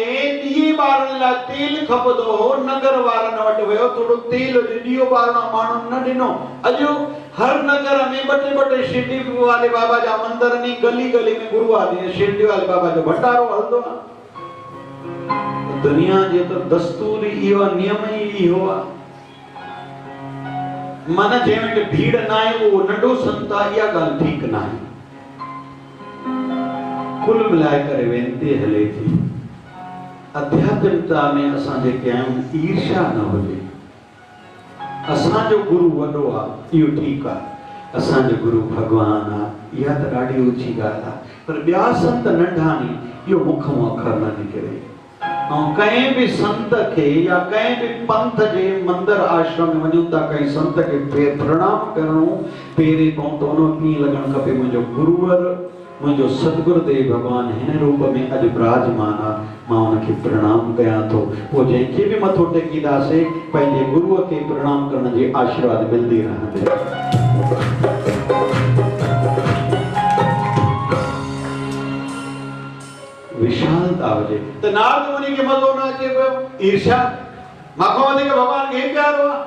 ॾीए ॿारण लाइ तेल खपंदो हो, नगर वारनि वटि वियो, थोरो तेल ॾीओ ॿारण माण्हुनि न ॾिनो। अॼु हर नगर में ॿ टे शिरडी वाले बाबा जा मंदिर नी, गली गली में गुरुद्वारा नी, शिरडी वाले बाबा जो भंडारो हलंदो आहे। दुनिया जो तो दस्तूर इहो, नियम ई इहो आहे। मन जंहिं वटि भीड़ न आहे उहो नंढो संत आहे, इहा ॻाल्हि ठीकु न आहे। कुल मिलाए करे वेनती हले थी, आध्यात्मिकता में असां जेके आहियूं, ईर्ष्या न हुजे। असांजो गुरु वॾो आहे, इहो ठीकु आहे, असांजो गुरु भॻवान आहे, इहा त ॾाढी ऊची ॻाल्हि आहे। पर ॿिया संत नंढा नी, इहो मुख मां अखर न निकिरे। ऐं कंहिं बि संत खे या कंहिं बि पंथ जे मंदिर आश्रम में वञूं था, कंहिं संत खे प्रणाम करणो पहिरीं पहुतो उन कीअं लॻणु खपे, मुंहिंजो गुरुवर, मुंहिंजो सतगुरुदेव भॻवान हिन रूप में अॼु विराजमान आहे, मां उनखे प्रणाम कयां थो। पोइ जंहिंखे बि मथो टेकींदासीं, पंहिंजे गुरुअ खे प्रणाम करण जी आशीर्वाद मिलंदी रहंदी। विशालता हुजे त नारद मुनि खे मज़ो न अचे पियो, ईर्ष्या, मूंखां वधीक भॻवान खे प्यारो आहे।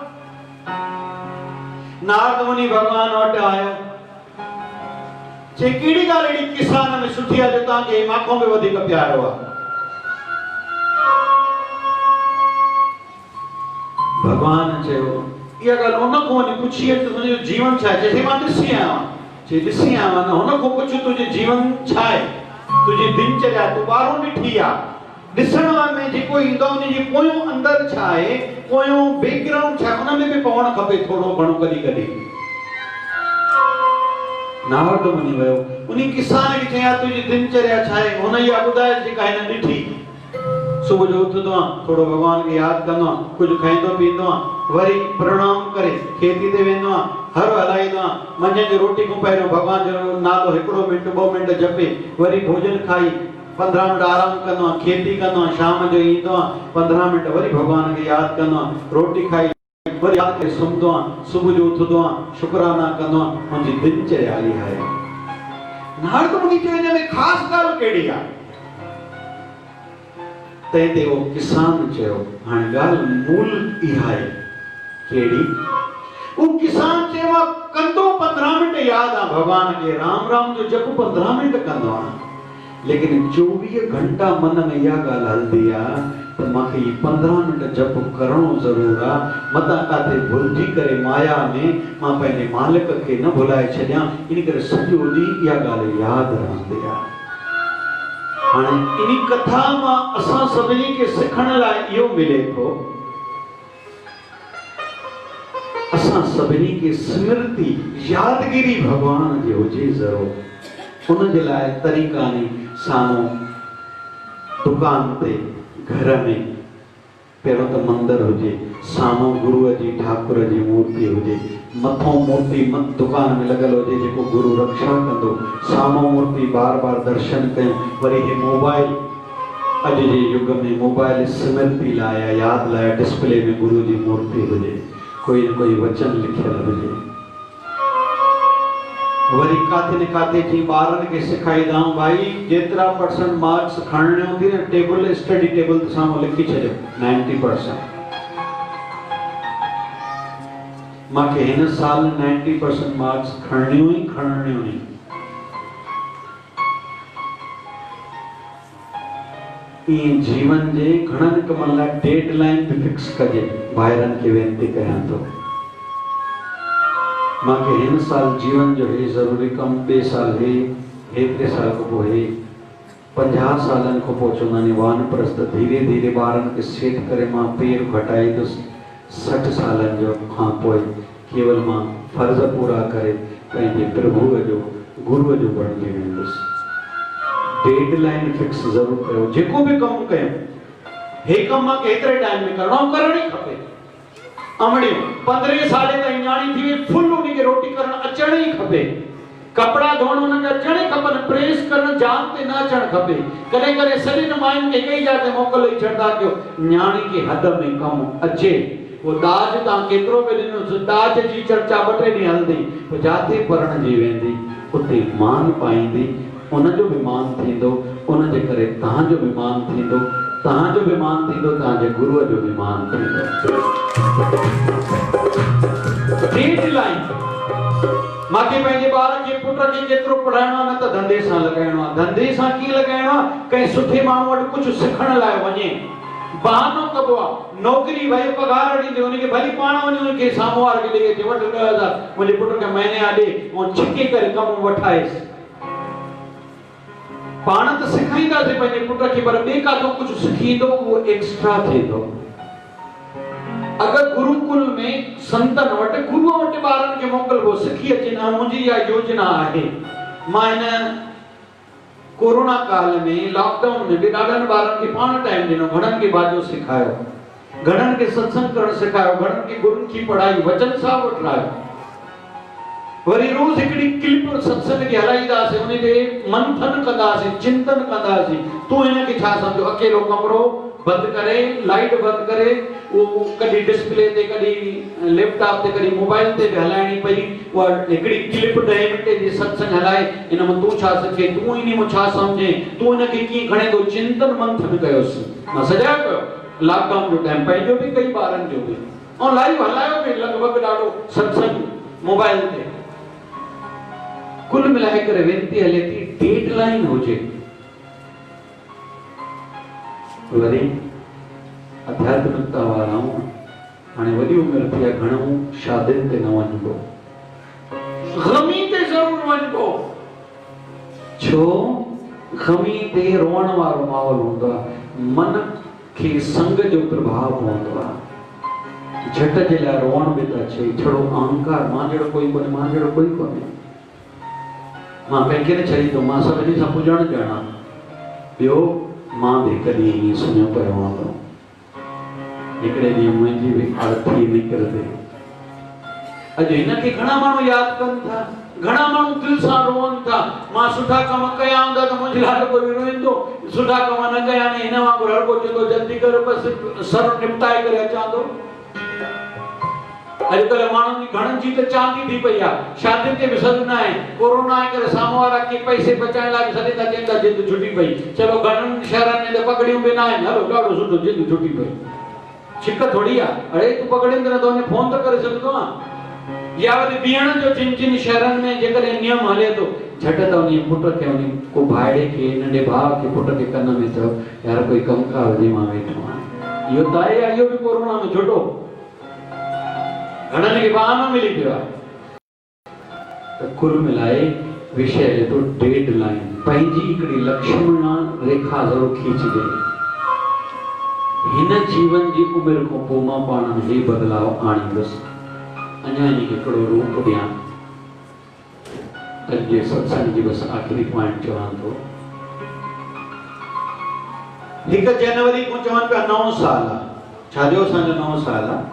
नारद मुनि भॻवान वटि आयो, जे कहिड़ी ॻाल्हि अहिड़ी किसान में सुठी आहे जो तव्हांखे मूंखां बि वधीक प्यारो आहे? भॻवान चयो, इहा ॻाल्हि उन खां वञी पुछी त तुंहिंजो जीवन छा आहे? चई मां ॾिसी आहियां। चई ॾिसी आहियां न, हुन खां पुछ तुंहिंजो जीवन छा आहे, तुंहिंजी दिनचर्या, तूं ॿाहिरों ॾिठी आहे। ॾिसण में जेको ईंदो आहे, उनजी पोयों अंदरि छा आहे, पोयों बैकग्राउंड छा आहे, उन में बि पवणु खपे थोरो घणो कॾहिं कॾहिं। नारद मुनि वियो, उन किसान खे चयां तुंहिंजी दिनचर्या छा आहे? हुन इहा ॿुधाए जेका हिन ॾिठी। सुबुह जो उथंदो आहे, थोरो भॻवान खे यादि कंदो आहे, कुझु खाईंदो पींदो आहे, वरी प्रणाम करे खेती ते वेंदो आहे, हर हलाईंदो आहे, मंझंदि जो रोटी खां पहिरियों भॻवान जो नालो हिकिड़ो मिंट 2 मिंट जपे, वरी भोजन खाई 15 मिंट आराम कंदो आहे, खेती कंदो आहे, शाम जो ईंदो आहे, 15 मिंट वरी भॻवान खे यादि कंदो आहे, रोटी खाई वरी यादि करे सुम्हंदो आहे, सुबुह जो उथंदो आहे, शुक्राना कंदो आहे। मुंहिंजी दिनचर्या इहा आहे। नारद मुनि चयो, हिन में ख़ासि ॻाल्हि कहिड़ी आहे? तंहिं ते उहो किसान चयो, हाणे ॻाल्हि मूल इहा आहे। कहिड़ी? उहो किसान चयो, मां कंदो 15 मिंट यादि आहे भॻवान खे, राम राम जो जप 15 मिंट कंदो आहे, लेकिन 24 घंटा मन में इहा ॻाल्हि हलंदी आहे त मूंखे 15 मिंट जप करणो ज़रूर आहे। मतां काथे भुलिजी करे माया में मां पंहिंजे मालिक खे न भुलाए छॾियां, इन करे सॼो ॾींहुं इहा ॻाल्हि यादि रहंदी आहे। हाणे इन कथा मां असां सभिनी खे सिखण लाइ इहो मिले थो, असां सभिनी खे स्मृति, यादगिरी भॻवान जी हुजे ज़रूर। उन जे लाइ तरीक़ा नी, साम्हूं दुकान ते, घर में पहिरियों त मंदिर हुजे, साम्हूं गुरुअ जी ठाकुर जी मूर्ति हुजे, मथों मूर्ति दुकान में लॻल हुजे जेको गुरु रक्षा कंदो, साम्हूं मूर्ति बार बार दर्शन कयूं। वरी हे मोबाइल, अॼु जे युग में मोबाइल स्मृति लाइ, यादि लाइ, डिस्प्ले में गुरु जी मूर्ति हुजे, कोई न कोई वचन लिखियल हुजे। वरी काथे न काथे जी ॿारनि खे सेखारींदा आहियूं, भाई जेतिरा % मार्क्स खणणियूं हूंदी न, टेबल, स्टडी टेबल ते साम्हूं लिखी छॾियो 90%। मूंखे हिन साल 90% मार्क्स खणणियूं ई खणणियूं ई। ई जीवन जे घणनि कमनि लाइ डेडलाइन बि फिक्स कजे। भाइरनि खे वेनती कयां थो, मूंखे हिन साल जीवन जो हे ज़रूरी कमु, ॿिए साल हे, हेतिरे साल खां पोइ हे, 50 सालनि खां पोइ चवंदा आहिनि वानप्रस्थ धीरे धीरे ॿारनि खे सेट करे मां पेर घटाईंदुसि। 60 सालनि जो खां पोइ केवल मां फर्ज़ पूरा करे पंहिंजे प्रभुअ जो गुरुअ जो बणिजी वेंदुसि। डेडलाइन फिक्स ज़रूरु कयो। जेको बि कमु कयूं, हे कमु मूंखे एतिरे टाइम में करणु ई खपे। अमड़ियूं 15 साल ताईं न्याणी थी वई, फुल उनखे रोटी करणु अचण ई खपे। कपड़ा धोअण उनखे अचण ई खपनि, प्रेस करणु जान ते न अचणु खपे। कॾहिं कॾहिं सॼी मायुनि खे कई जाते मोकल ई छॾंदा कयो, न्याणी खे हद में कमु अचे। वो दाज तव्हां केतिरो बि ॾिनो, दाज जी चर्चा 2-3 ॾींहं हलंदी, पोइ जाते परणजी वेंदी उते मान पाईंदी, उनजो भी मान थींदो, उनजे करे तव्हांजो भी मान थींदो, तव्हांजो भी मान थींदो, तव्हांजे गुरुअ जो भी मान थींदो। डेडलाइन मूंखे पंहिंजे ॿार खे पुट खे केतिरो पढ़ाइणो आहे, न त धंधे सां लॻाइणो आहे। धंधे सां कीअं लॻाइणो आहे? कंहिं सुठे माण्हू वटि कुझु सिखण लाइ वञे, बहानो कबो आहे। नौकरी भाई पगार ॾींदे उनखे भली पाण वञी उनखे साम्हूं वारे खे ॾे वठि 10,000 मुंहिंजे पुट खे महीने जा ॾे ऐं छिके करे कमु वठाएसि। पाण त सिखाईंदासीं पंहिंजे पुट खे, पर ॿिए काथो कुझु सिखींदो उहो एक्स्ट्रा थींदो। अगर गुरुकुल में संतन वटि गुरुअ वटि ॿारनि खे मोकिलिबो, सिखी अचनि। मुंहिंजी इहा योजना आहे। मां हिन कोरोना काल में लॉकडाउन में बि ॾाढनि ॿारनि खे पाण टाइम ॾिनो, घणनि खे बाजो सिखायो, घणनि खे सत्संग करणु सिखायो, घणनि खे गुरुनि जी पढ़ाई वचन सां वठायो। वरी रोज़ हिकिड़ी क्लिप सत्संग जी हलाईंदासीं, उन ते मंथन कंदासीं, चिंतन कंदासीं। तूं हिनखे छा सम्झो? अकेलो कमरो बंदि करे, लाइट बंदि करे, वो कॾहिं डिस्प्ले ते, कॾहिं लैपटॉप ते, कॾहिं मोबाइल ते भी हलाइणी पई। उहा हिकिड़ी क्लिप 10 मिंट जी सत्संग हलाए, इन में तूं छा सिखे, तूं इन में छा सम्झे, तूं इनखे कीअं खणे थो, चिंतन मंथन कयोसि। मां सॼाए कयो लॉकडाउन जो टाइम, पंहिंजो बि कई ॿारनि जो बि, ऐं लाइव हलायो बि लॻभॻि ॾाढो सत्संग मोबाइल ते। कुल मिलाए करे वेनती हले थी, डेडलाइन हुजे। वरी आध्यात्मिकता वाराऊं हाणे वॾी उमिरि थी आहे, घणो शादियुनि ते न वञिबो, ग़मी ते ज़रूर वञिबो। छो? ग़मी ते रोअण वारो माहौल हूंदो आहे, मन खे संग जो प्रभाव पवंदो आहे। झट जे लाइ रोअण बि त अचे, छड़ो अहंकार, मां जहिड़ो कोई कोन्हे, मां जहिड़ो कोई कोन्हे, मां कंहिंखे न छॾींदो, मां सभिनी सां पुॼण ॼाणा। ॿियो, मां बि कॾहिं ईअं सुम्हियो पियो आहियां। हिकिड़े ॾींहुं मुंहिंजी बि आरती निकिरंदी। अॼु हिनखे घणा माण्हू यादि कनि था, घणा माण्हू दिलि सां रोअनि था। मां सुठा कम कया हूंदा त मुंहिंजे लाइ कोई रोईंदो, सुठा कम न कया आहिनि, हिन वांगुरु हर को चवंदो जल्दी कर, बसि सर निपटाए करे अचां थो। अॼुकल्ह माण्हुनि जी घणनि जी त चांदी थी पई आहे, शादियुनि ते बि सॾु न आहे। कोरोना जे करे साम्हूं वारा के पैसे बचाइण लाइ बि सॾे था, चवनि था जिंद छुटी पई। चलो घणनि शहरनि में त पगड़ियूं बि न आहिनि, हलो ॾाढो सुठो, जिंद छुटी पई। छिक थोड़ी आहे, अड़े तूं पगड़ियुनि ते नथो वञे, फोन त करे सघंदो आहे। या वरी बीहण जो जिन शहरनि में जेकॾहिं नियम हले थो, झट त उन पुट खे, उन को भाइड़े खे, नंढे भाउ खे, पुट खे कन में चओ, यार कोई कमकार हुजे, मां वेठो आहियां। इहो त आहे, इहो बि कोरोना में छुटो, घणनि खे बहानो मिली पियो आहे। त कुल मिलाए विषय हले थो डेडलाइन। पंहिंजी हिकिड़ी लक्ष्मण रेखा ज़रूरु खींचजे। हिन जीवन जी उमिरि खां पोइ मां पाण में हे बदलाव आणींदुसि। अञा हिकिड़ो रूप ॾियां। अॼु जे सत्संग जी बसि आख़िरी पॉइंट चवां थो। 1 जनवरी को चवनि पिया नओं साल आहे। छाजो असांजो नओं साल आहे?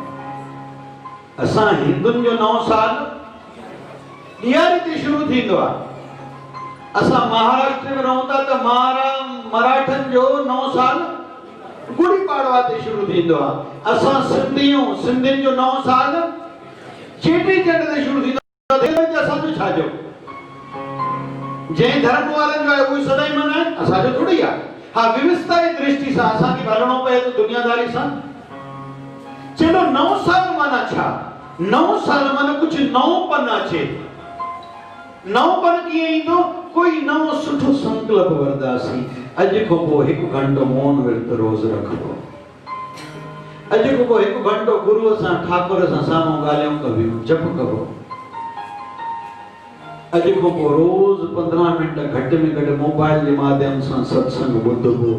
असां हिंदुनि जो नओं साल ॾियारी ते शुरू थींदो आहे। असां महाराष्ट्र में रहूं था त मराठनि जो नओं साल गुड़ी पाड़वा ते शुरू थींदो आहे। असां सिंधियुनि जो नओं साल चेटी चंड ते शुरू थींदो आहे। असांजो छाजो? जंहिं धर्म वारनि जो आहे उहे सदाईं मनाइनि, असांजो थोड़ी आहे। हा, विविधता जी दृष्टि सां असांखे हलणो पए थो दुनियादारी सां। चलो नओं साल माना छा? नओं साल माना कुझु नओपन अचे। नओपन कीअं ईंदो? कोई नओं सुठो संकल्प वरदासीं, अॼु खां पोइ 1 घंटो मौन विर्त रोज़ रखो। अॼु खां पोइ 1 घंटो गुरुअ सां ठाकुर सां साम्हूं ॻाल्हियूं कबियूं, जप कबो। अॼु खां पोइ रोज़ 15 मिंट घटि में घटि मोबाइल जे माध्यम सां सत्संग ॿुधबो।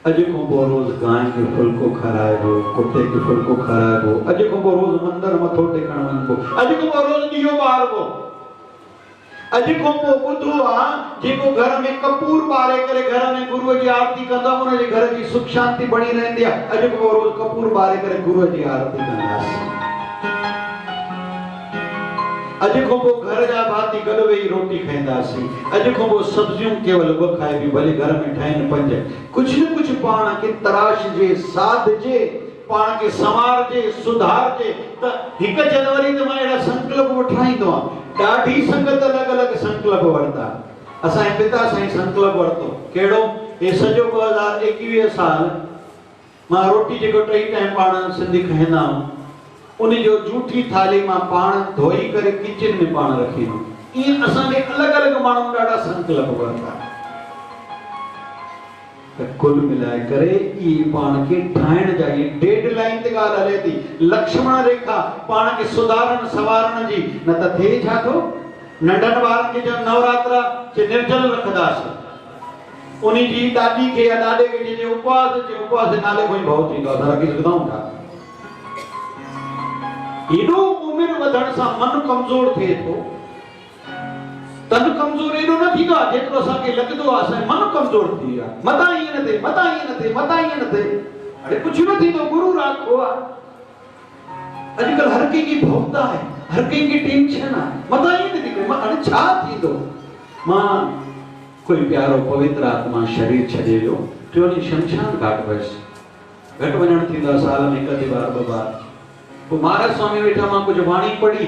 अॼु खां पोइ रोज़ गांइ खे फुल्को खाराइबो, कुते खे फुल्को खाराइबो। अॼु खां पोइ रोज़ मंदर मथो टेकण वञिबो। अॼु खां पोइ रोज़ ॾीओ ॿारबो। अॼु खां पोइ ॿुधो आहे जेको घर में कपूर ॿारे करे घर में गुरुअ जी आरती कंदो आहे उनजे घर जी सुख शांति बणी रहंदी आहे। अॼु खां पोइ रोज़ कपूर ॿारे करे गुरुअ जी आरती कंदासीं। अॼु खां पोइ घर जा भाती गॾु वेही रोटी खाईंदासीं। अॼु खां पोइ सब्जियूं केवल 2 खाइबियूं, भले घर में ठाहिनि 5। कुझु न कुझु पाण खे तराशजे, साधजे, पाण खे संवारजे, सुधारजे। त 1 जनवरी ते मां अहिड़ा संकल्प वठाईंदो आहियां। ॾाढी संगत अलॻि-अलॻि संकल्प वरिता। असांजे पिता साईं संकल्प वरितो कहिड़ो? हे सॼो 2021 साल मां रोटी जेको 3 टाइम पाण सिंधी खाईंदा आहियूं उन जो जूठी थाली मां पाण धोई करे किचन में पाण रखींदो। ईअं असांजे अलॻि-अलॻि माण्हुनि ॾाढा संकल्प वरिता। त कुल मिलाए करे इहे पाण खे ठाहिण जा, इहे डेडलाइन ते ॻाल्हि हले थी, लक्ष्मण रेखा पाण खे सुधारण सवारण जी। न त थिए छा थो, नंढनि ॿारनि खे जब नवरात्रा चे निर्जल रखंदासीं, उन जी ॾाॾी खे या ॾाॾे खे जे उपवास जे उपवास नाले कोई भउ थींदो आहे, असां रखी सघंदा आहियूं छा? एॾो उमिरि वधण सां मन कमज़ोर थिए थो। तन कमज़ोर एॾो न थींदो आहे जेतिरो असांखे लॻंदो आहे असांजो मन कमज़ोर थी वियो आहे। मतां ईअं न थिए, मतां ईअं न थिए, मतां ईअं न थिए। अरे कुझु न थींदो, गुरु राखो आहे। अॼुकल्ह हर कंहिंखे भवता आहे, हर कंहिंखे टेंशन आहे, मतां ईअं न थी करे हाणे छा थींदो। मां कोई प्यारो पवित्र आत्मा शरीर छॾे वियो, टियों ॾींहुं शमशान घाट वियुसि। घटि वञणु थींदो आहे साल में 1 बार 2 बार। पोइ महाराज स्वामी वेठा, मां कुझु वाणी पढ़ी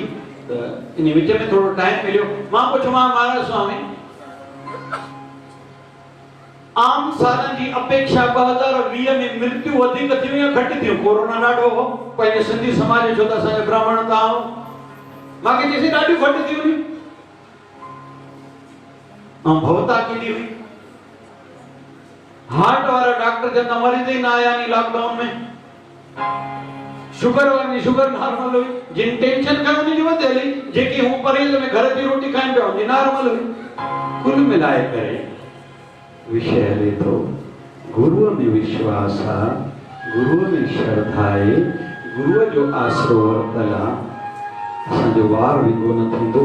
त इन विच में थोरो टाइम मिलियो। मां पुछो, मां महाराज स्वामी आम सालनि जी अपेक्षा 2020 में मृत्यु वधीक थियूं या घटि थियूं? कोरोना ॾाढो हो पंहिंजे सिंधी समाज जो, त असांजे ब्राह्मण त आहियूं। मूंखे चइसि ॾाढियूं घटि थियूं हुयूं। ऐं भवता केॾी हुई। हार्ट वारा डॉक्टर चवंदा मरीज़ ई न आया नी लॉकडाउन में। शुगर वारनि जी शुगर नॉर्मल हुई, जिन टेंशन खयों उन जी वधियल हुई, जेकी हूं परहेज़ में घर जी रोटी खाइनि पिया उन जी नॉर्मल हुई। कुल मिलाए करे विषय हले थो, गुरुअ में विश्वास आहे, गुरुअ में श्रद्धा आहे, गुरुअ जो आसरो वरितल आहे। असांजो वार विंगो न थींदो।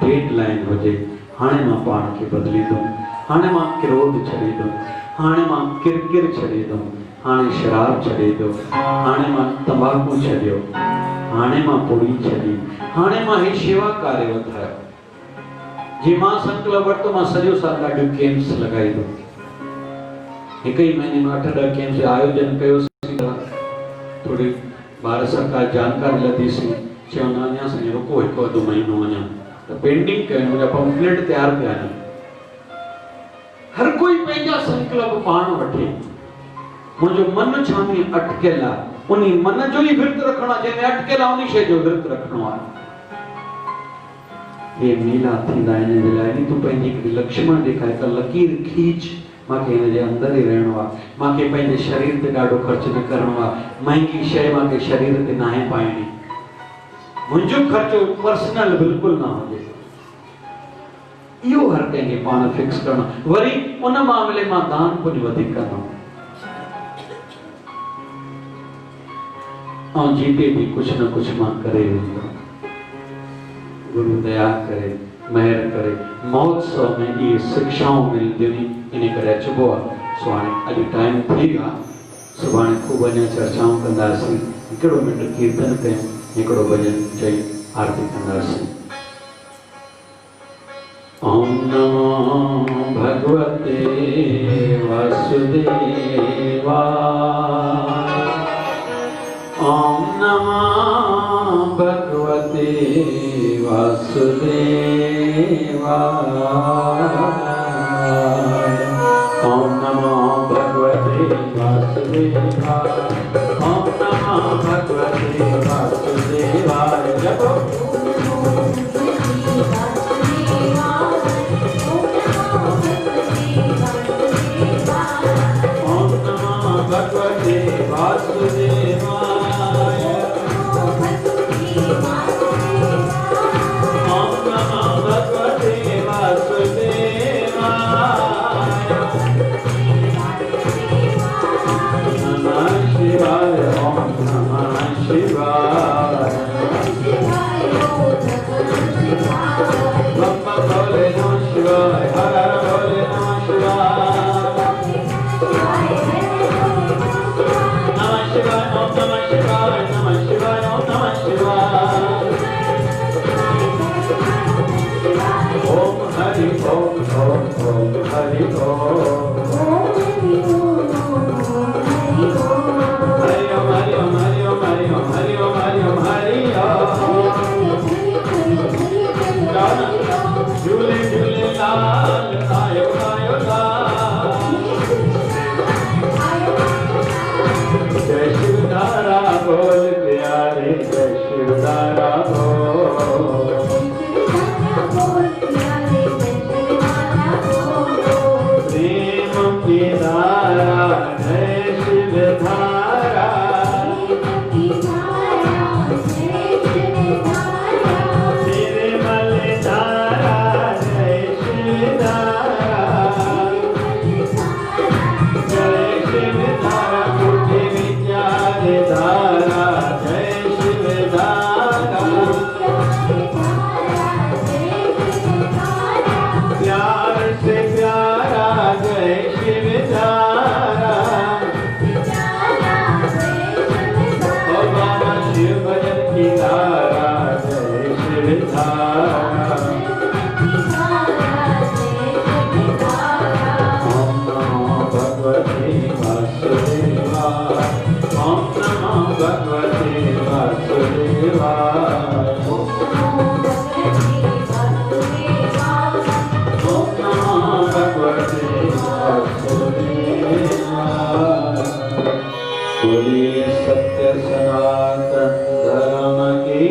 डेडलाइन हुजे, हाणे मां पाण खे बदिलींदुमि, हाणे मां क्रोध छॾींदुमि, हाणे मां किरकिर छॾींदुमि, हाणे शराब छॾे दो, हाणे मां तंबाकू छॾियो, हाणे मां पुड़ी छॾी, हाणे मां हे शेवा कार्य वधायो। जे मां संकल्प वरितो, मां सॼो साल ॾाढियूं कैंप्स लॻाईंदुमि। 1 ई महीने में 8-10 कैंप्स जो आयोजन कयोसीं। थोड़ी भारत सरकार जानकारी लधीसीं, चयो न अञा साईं रुको 1-2 महीनो अञा, त पेंडिंग कयो, मुंहिंजा पंपलेट तयार पिया आहिनि। हर कोई पंहिंजा संकल्प पाण वठे। मुझे मन छा में अटकियल आहे, उन मन जो ही विर्त रखणो आहे, जंहिंमें अटकियल आहे उन शइ जो विर्त रखणो आहे। ये मेला थींदा आहिनि, इन लाइ तूं पंहिंजी हिकिड़ी लक्ष्मण रेखा, हिकु लकीर खींच। मूंखे हिन जे अंदरि ई रहणो आहे, मूंखे पंहिंजे शरीर ते ॾाढो ख़र्च न करिणो आहे, महांगी शइ मूंखे शरीर ते नाहे पाइणी, मुंहिंजो ख़र्चो पर्सनल बिल्कुलु न हुजे। इहो हर कंहिंखे पाण फिक्स करणो। वरी उन मामले मां दान पुण्य वधीक कंदो और जीते भी कुछ न कुछ मां करे वेंदो। गुरु दया करे, महर करे, महोत्सव में ये शिक्षाऊं मिलंदियूं, इन करे अचबो आहे। सो हाणे अॼु टाइम थी वियो आहे, सुभाणे खूब अञा चर्चाऊं कंदासीं। हिकिड़ो मिंट कीर्तन कयूं, हिकिड़ो भॼन चई आरती कंदासीं। ओम नमो भगवते वासुदेवाय, ओम नमो भगवते वासुदेवाय, ओम नमो भगवते वासुदेवाय, ओम नमो भगवते वासुदेवाय। जपो वासुदेवाय, ओम नमो भगवते शिवाय। ओम हरि ओम ओम ओम हरि ओम। हरि ओम हरि ओम हरि ओम हरि ओम हरि ओम हरि ओम हरि ओम। झूले झूले लाल आयो आयो लाल। जय शिवधारा बोल प्यारे जय शिवधारा बोल। प्रेम की धारा जय शिवधारा। निर्मल धारा जय शिवधारा। जय शिवधारा उठे विचार धारा जय शिवधारा। प्यार से प्यारा जय शिवधारा। ओ बाबा शिव भजन की धारा जय शिवधारा। ओम नमो भगवते वासुदेवाय। ओम नमो भगवते वासुदेवाय। ओम नमो भगवते वासुदेवाय। बोलिए सत्य सनातन धर्म की।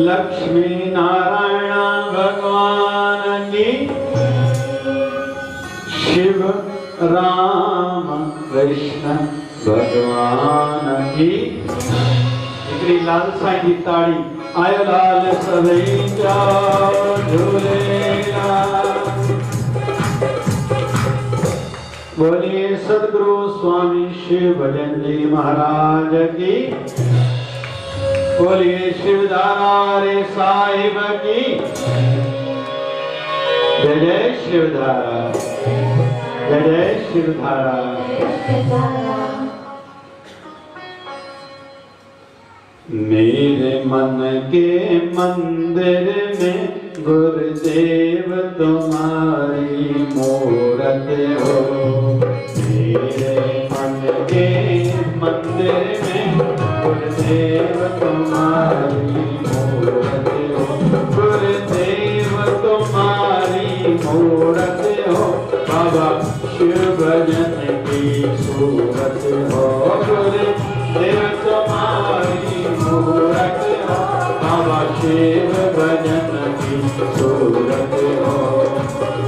लक्ष्मी नारायण भगवान की। शिव राम कृष्ण भगवान की। हिकिड़ी लाल साईं जी ताड़ी। आयो लाल सभई जाओ झूलेलाल। बोलिए सदगुरु स्वामी शिव भजन जी महाराज की। बोलिए शिवधारा रे साहिब की। जय जय शिवधारा। जय जय शिवधारा। मेरे मन के मंदिर में गुरुदेव तुम्हारी मूरत हो। मेरे मन के मंदिर में गुरुदेव तुम्हारी मूरत हो। गुरुदेव तुम्हारी मूरत हो। बाबा शिव भजन की सूरत हो। गुरुदेव तुम्हारी मूरत हो। बाबा शिव भजन की सूरत हो।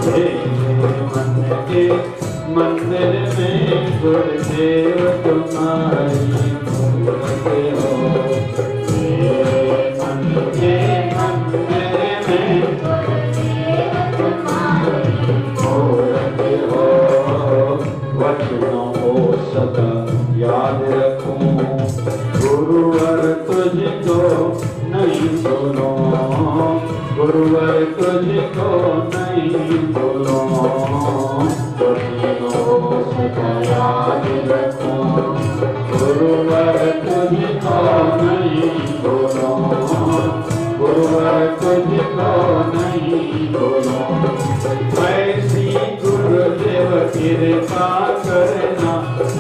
मेरे मन के मंदिर में गुरुदेव तुम्हारी मूरत हो। मेरे मन के मंदिर में मूरत हो। वचनों को सदा याद रखूं। गुरुवर तुझको नहीं सुनो। गुरुवर तुझको नहीं बोलो। वचनों को सदा याद रखूं। गुरुवर तुझको नहीं बोलो। गुरुवर तुझको नहीं बोलो। ऐसी गुरुदेव कृपा करना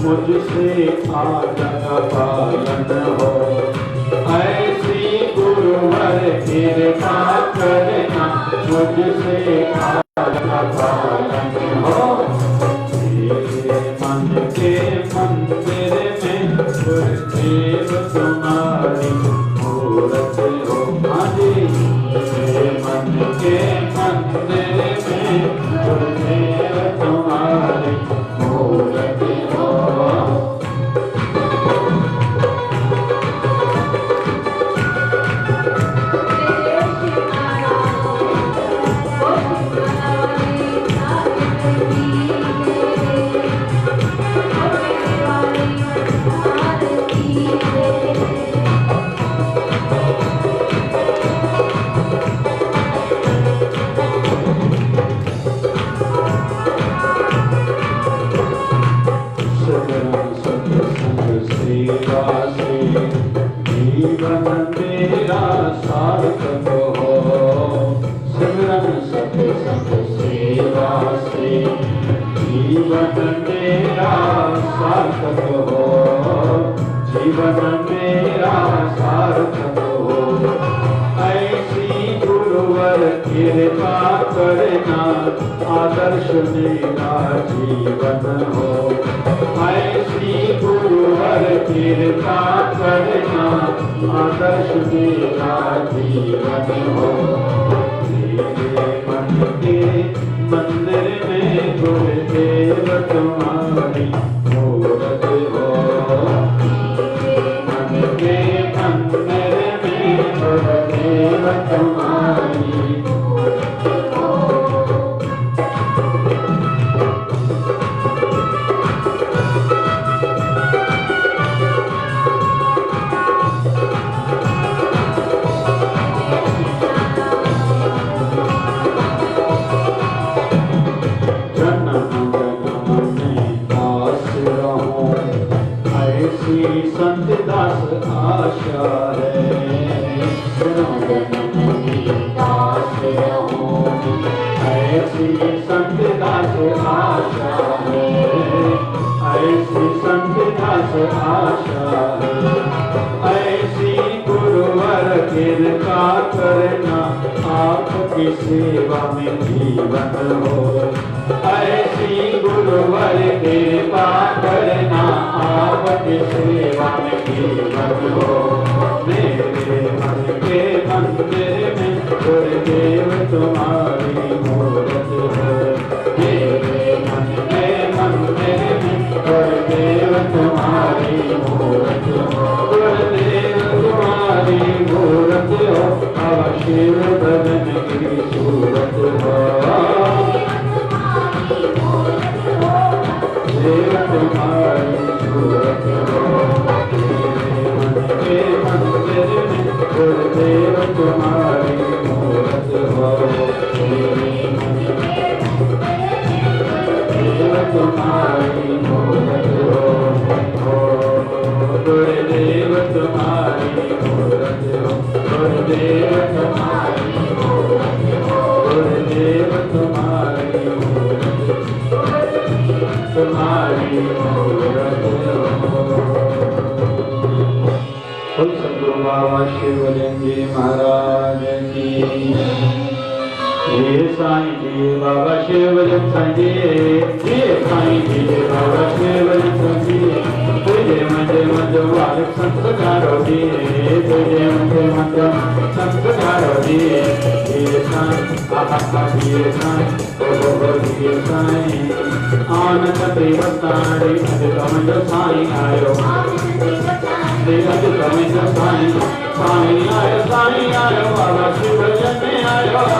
मुझसे आज्ञा पालन हो। ऐसी गुरुवर कृपा करना मुझसे आज्ञा पालन हो। मेरे मन के मंदिर में गुरुदेव तुम्हारी मूरत हो। हाँ जी। मेरे मन के मंदिर में गुरुदेव तुम्हारी मूरत हो। जीवन मेरा सार्थक हो, सिमरन सत्संग सेवा से जीवन मेरा सार्थक हो, जीवन मेरा सार्थक हो। ऐसी गुरुवर कृपा करना आदर्श मेरा जीवन हो, ऐसी गुरुवर कृपा करना आदर्श मेरा जीवन हो। मेरे मन के मंदिर में गुरुदेव तुम्हारी मूरत हो, मन के मंदिर में गुरुदेव तुम्हारी मूरत हो। संत दास आशा है, दास रहो, ऐसी संत दास आशा है, ऐसी संत दास आशा है। ऐसी गुरुवर कृपा करना आपकी सेवा में जीवन हो, ऐसी गुरुवर कृपा करना आपकी सेवा में जीवन हो। मेरे मन के मंदिर में गुरुदेव तुम्हारी मूरत हो, मेरे मन के मंदिर में गुरुदेव तुम्हारी मूरत हो, गुरुदेव तुम्हारी मूरत हो, अवश्य बदन की सूरत हो, देव तुम्हारी सूरत हो। मेरे मन के मंदिर में गुरुदेव तुम्हारी मूरत हो, मेरे मन देव तुम्हारी मूरत हो, गुरुदेव तुम्हारी मूरत हो, गुरुदेव तुम्हारी मूरत हो, गुरुदेव तुम्हारी मूरत तुम्हारी मूरत हो। सद्गुरु बाबा शिवलिंग जी महाराज की, ये साईं जी बाबा शिवलिंग साईं जी, ये साईं जी बाबा शिवलिंग साईं जी, तुझे मजे मजो वालिक संस्कारो दिए, तुझे मजे मजो संस्कारो दिए। ये साईं आहा ये साईं ओ ये साईं आनंद देवताड़ी अजगम जो साईं आयो, अजगम जो साईं साईं आयो बाबा शिवजन आयो,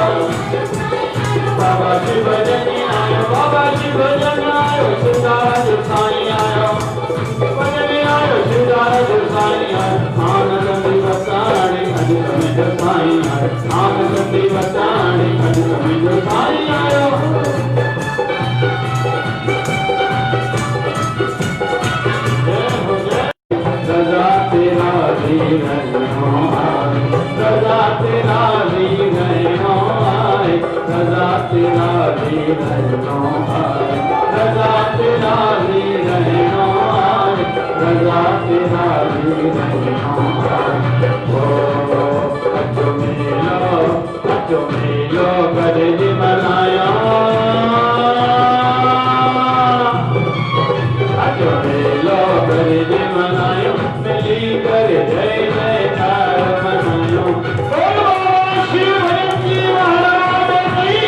बाबा शिवजन आयो, बाबा शिवजन आयो, सिद्धार्थ साईं आयो, भजन आयो सिद्धार्थ साईं आयो, आनंद देवताड़ी अजगम जो साईं आयो, आनंद देवताड़ी अजगम जो साईं आयो। सदा तेरा दीन आए, सदा तेरा दीन आए, सदा तेरा दीन आए, सदा तेरा दीन आए, सदा तेरा दीन आए। ओ अचो मेलो करे जी मनाया, अचो मेलो करे जी मनायो, मिली कर जय जयकार मनायो। बोलो शिवलिंग जी महाराज की।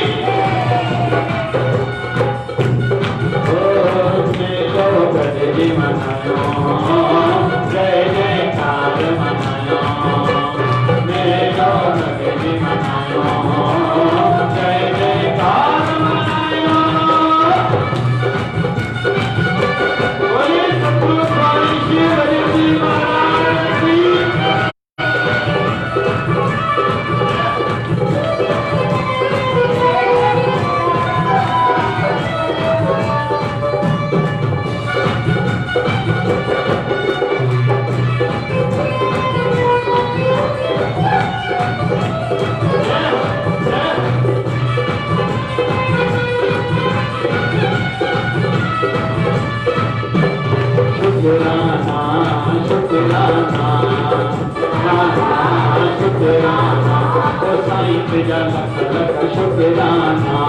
शुक्राना ओ साईं तेजा लख लख शुक्राना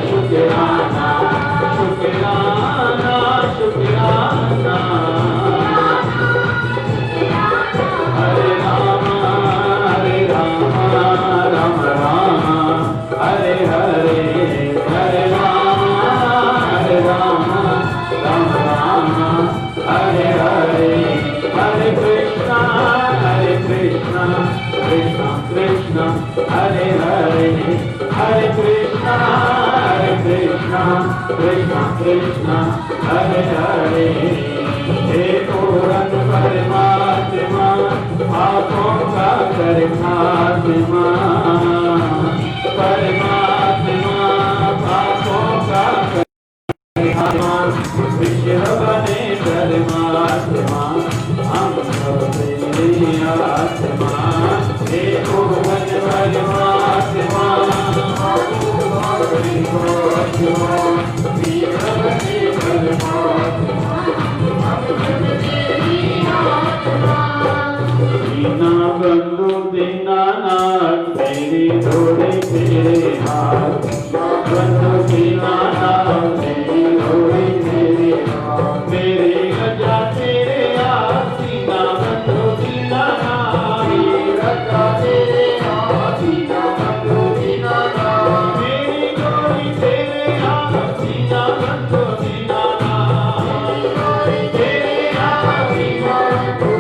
शुक्राना शुक्राना शुक्राना हरे राम राम राम हरे हरे हरे राम राम राम हरे हरे हरे कृष्णा कृष्णा कृष्णा हरे हरे हरे कृष्णा कृष्णा कृष्णा हरे हरे हे पूरन परमात्मा पापों का कर खात्मा परमात्मा पापों का कर खात्मा विश्व बने परमात्मा हम सब तेरी आत्मा हे पूरन परमात्मा दीना बंधु दीनानाथ तेरी धोड़ी तेरे हाथ बंधु दीनानाथ तेरी धोड़ी तेरे हाथ मेरे गजा तेरे हाथ दीना बंधु दीनानाथ मेरी गजा तेरे हाथ दीना बंधु दीनानाथ मेरी धोड़ी तेरे हाथ दीना बंधु दीनानाथ तेरे हाथ दीना बंधु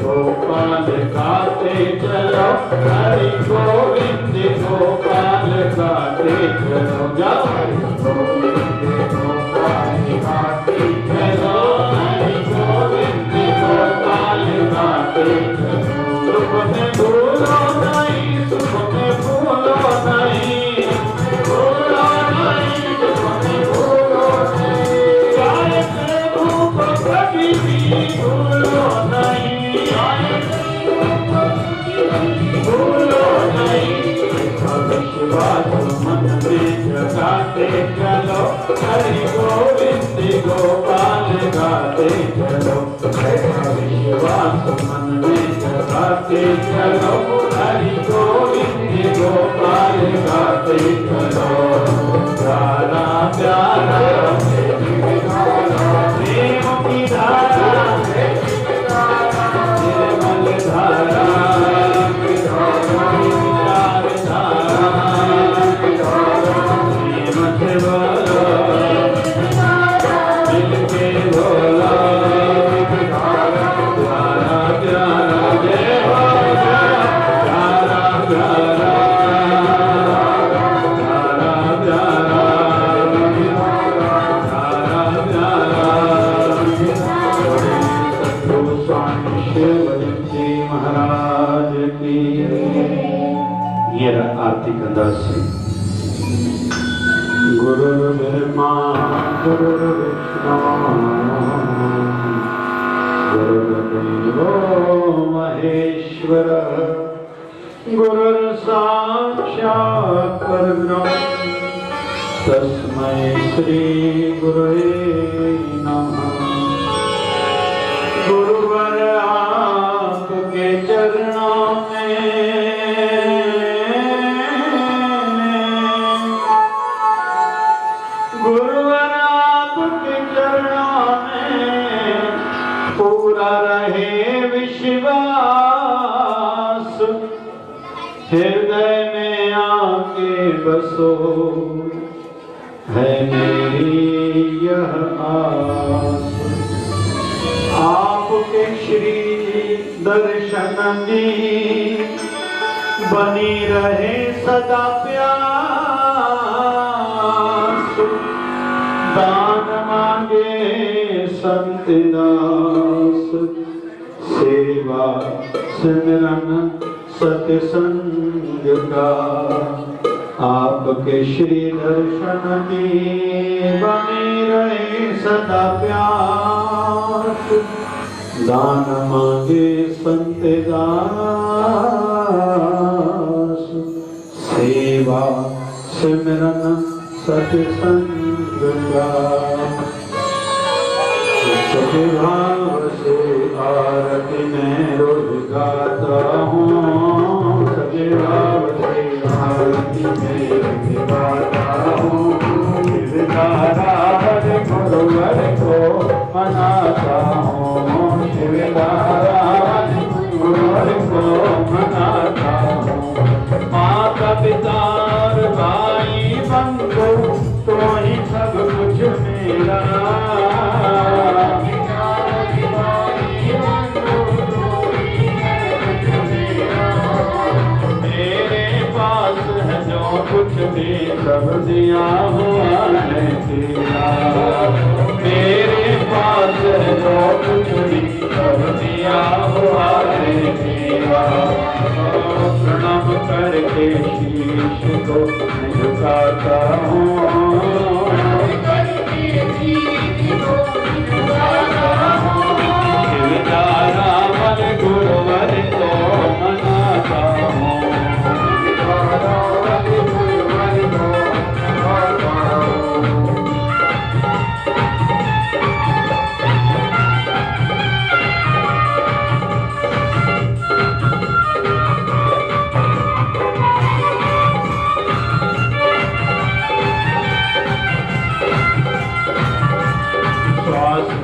गोपाल गाते चलो हरि गोविंद गोपाल गाते चलो जाओ हरि गोविंद गोपाल गाते चलो हरि गोविंद गोपाल गाते चलो सुख में भूलो नहीं सुख में भूलो नहीं भूलो नहीं सुख में भूलो नहीं गायत्री रूप कभी भी भूलो नहीं भूलो नहीं विश्वास मन में जगाते चलो हरि गोविंद गोपाल गाते चलो विश्वास मन में जगाते चलो हरि गोविंद गोपाल गाते चलो प्यारा प्यारा प्रेम की धारा निर्मल धारा आरती कंदा से गुरु ब्रह्मा गुरु विष्णु गुरुदेवो महेश्वर गुरु साक्षात् परब्रह्म तस्मै श्री गुरुवे नमः। गुरुवर आपके चरणों में विश्वास हृदय में आके बसो है मेरी यह आस। आपके श्री दर्शन दी बनी रहे सदा प्यास। दान मांगे संत दास सेवा सिमरन सत्संग का। आपके श्री दर्शन की बने रहे सदा प्यास। दान मांगे संत दास सेवा सिमरन सत्संग का। सत्य भाव से आरती में रोज गाता हूँ, सजरावती आरती में रोज गाता हूँ, शिवदारावल गुरुवर को मनाता हूँ, शिवदारावल गुरुवर को मनाता हूँ। माता पिता भाई बंधु तो ही सब कुछ मेरा, कुछ भी सब दिया हुआ है तेरा, मेरे पास जो कुछ भी सब दिया हुआ है तेरा। प्रणाम करके शीश को झुकाता हूँ, शिवदारावल गुरुवर को मनाता हूँ।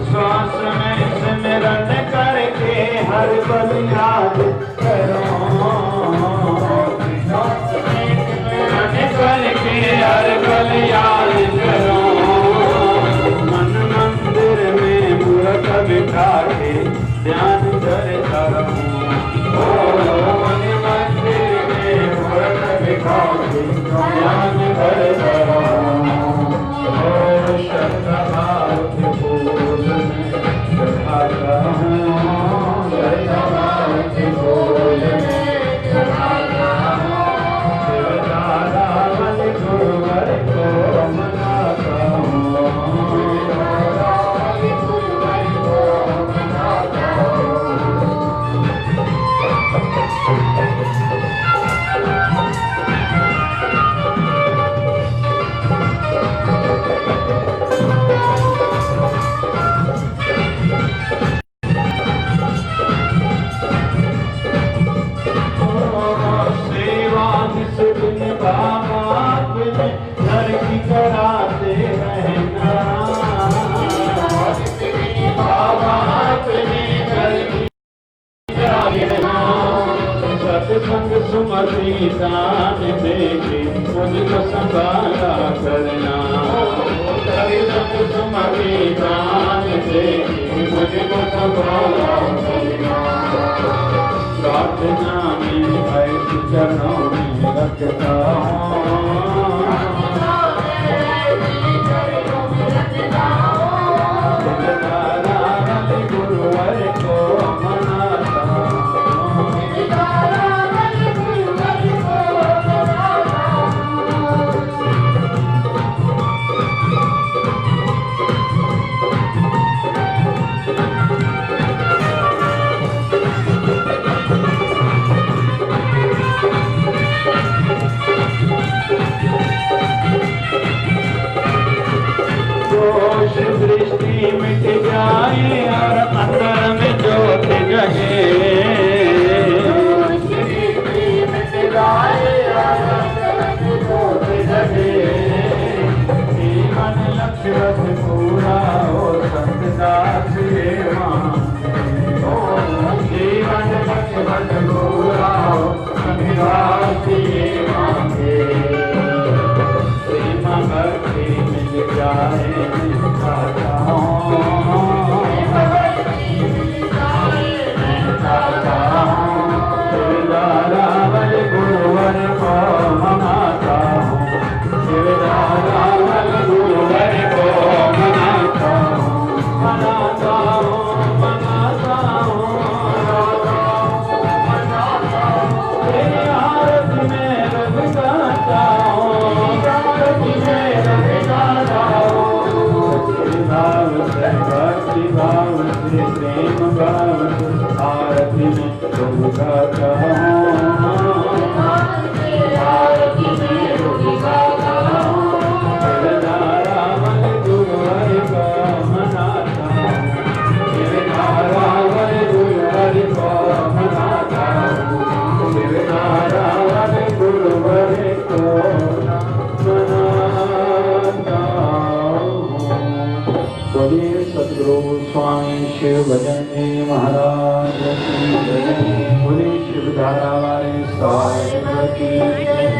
श्वास में सिमरन करके हर पल याद करो, करके हर पल याद करो। मन मंदिर में मूर्त बिठा के ध्यान करता रहूं, मन मंदिर में मूर्त बिठा के ध्यान करता रहूं। श्रद्धा भाव के फूल में चढ़ाता हूँ, श्रद्धा भाव के फूल में चढ़ाता हूँ, शिवदारावल गुरुवर को मनाता हूँ। घर की कराते रहना, बाबा अपने घर की कराते रहना। सत्संग सुमति दान देके मुझको संभाला करना, सत्संग सुमति दान देके मुझको संभाला करना। प्रार्थना में ऐसी चरणों में रखता हूँ, शिवदारावल गुरुवर को मनाता हूँ। दृष्टि मिट जाए और अंदर में ज्योत जगे, जीवन लक्ष्य पूरा हो सतदास जीवन लक्ष्य पूरा हो सतदास मांगे। प्रेम भक्ति मिल जाए शिवदारावल गुरुवर को मनाता हूँ, शिवदारावल गुरुवर को मनाता हूँ, मनाता हूँ, मनाता हूँ। तेरी आरती में रोज गाता हूँ, आरती में रोज गाता हूँ। भक्ति भाव से प्रेम भाव से आरती में रोज गाता हूँ, आरती में रोज गाता हूँ। शिवदारावल गुरुवर को मनाता हूँ, शिवदारावल गुरुवर धारा वाले साहिब की जय।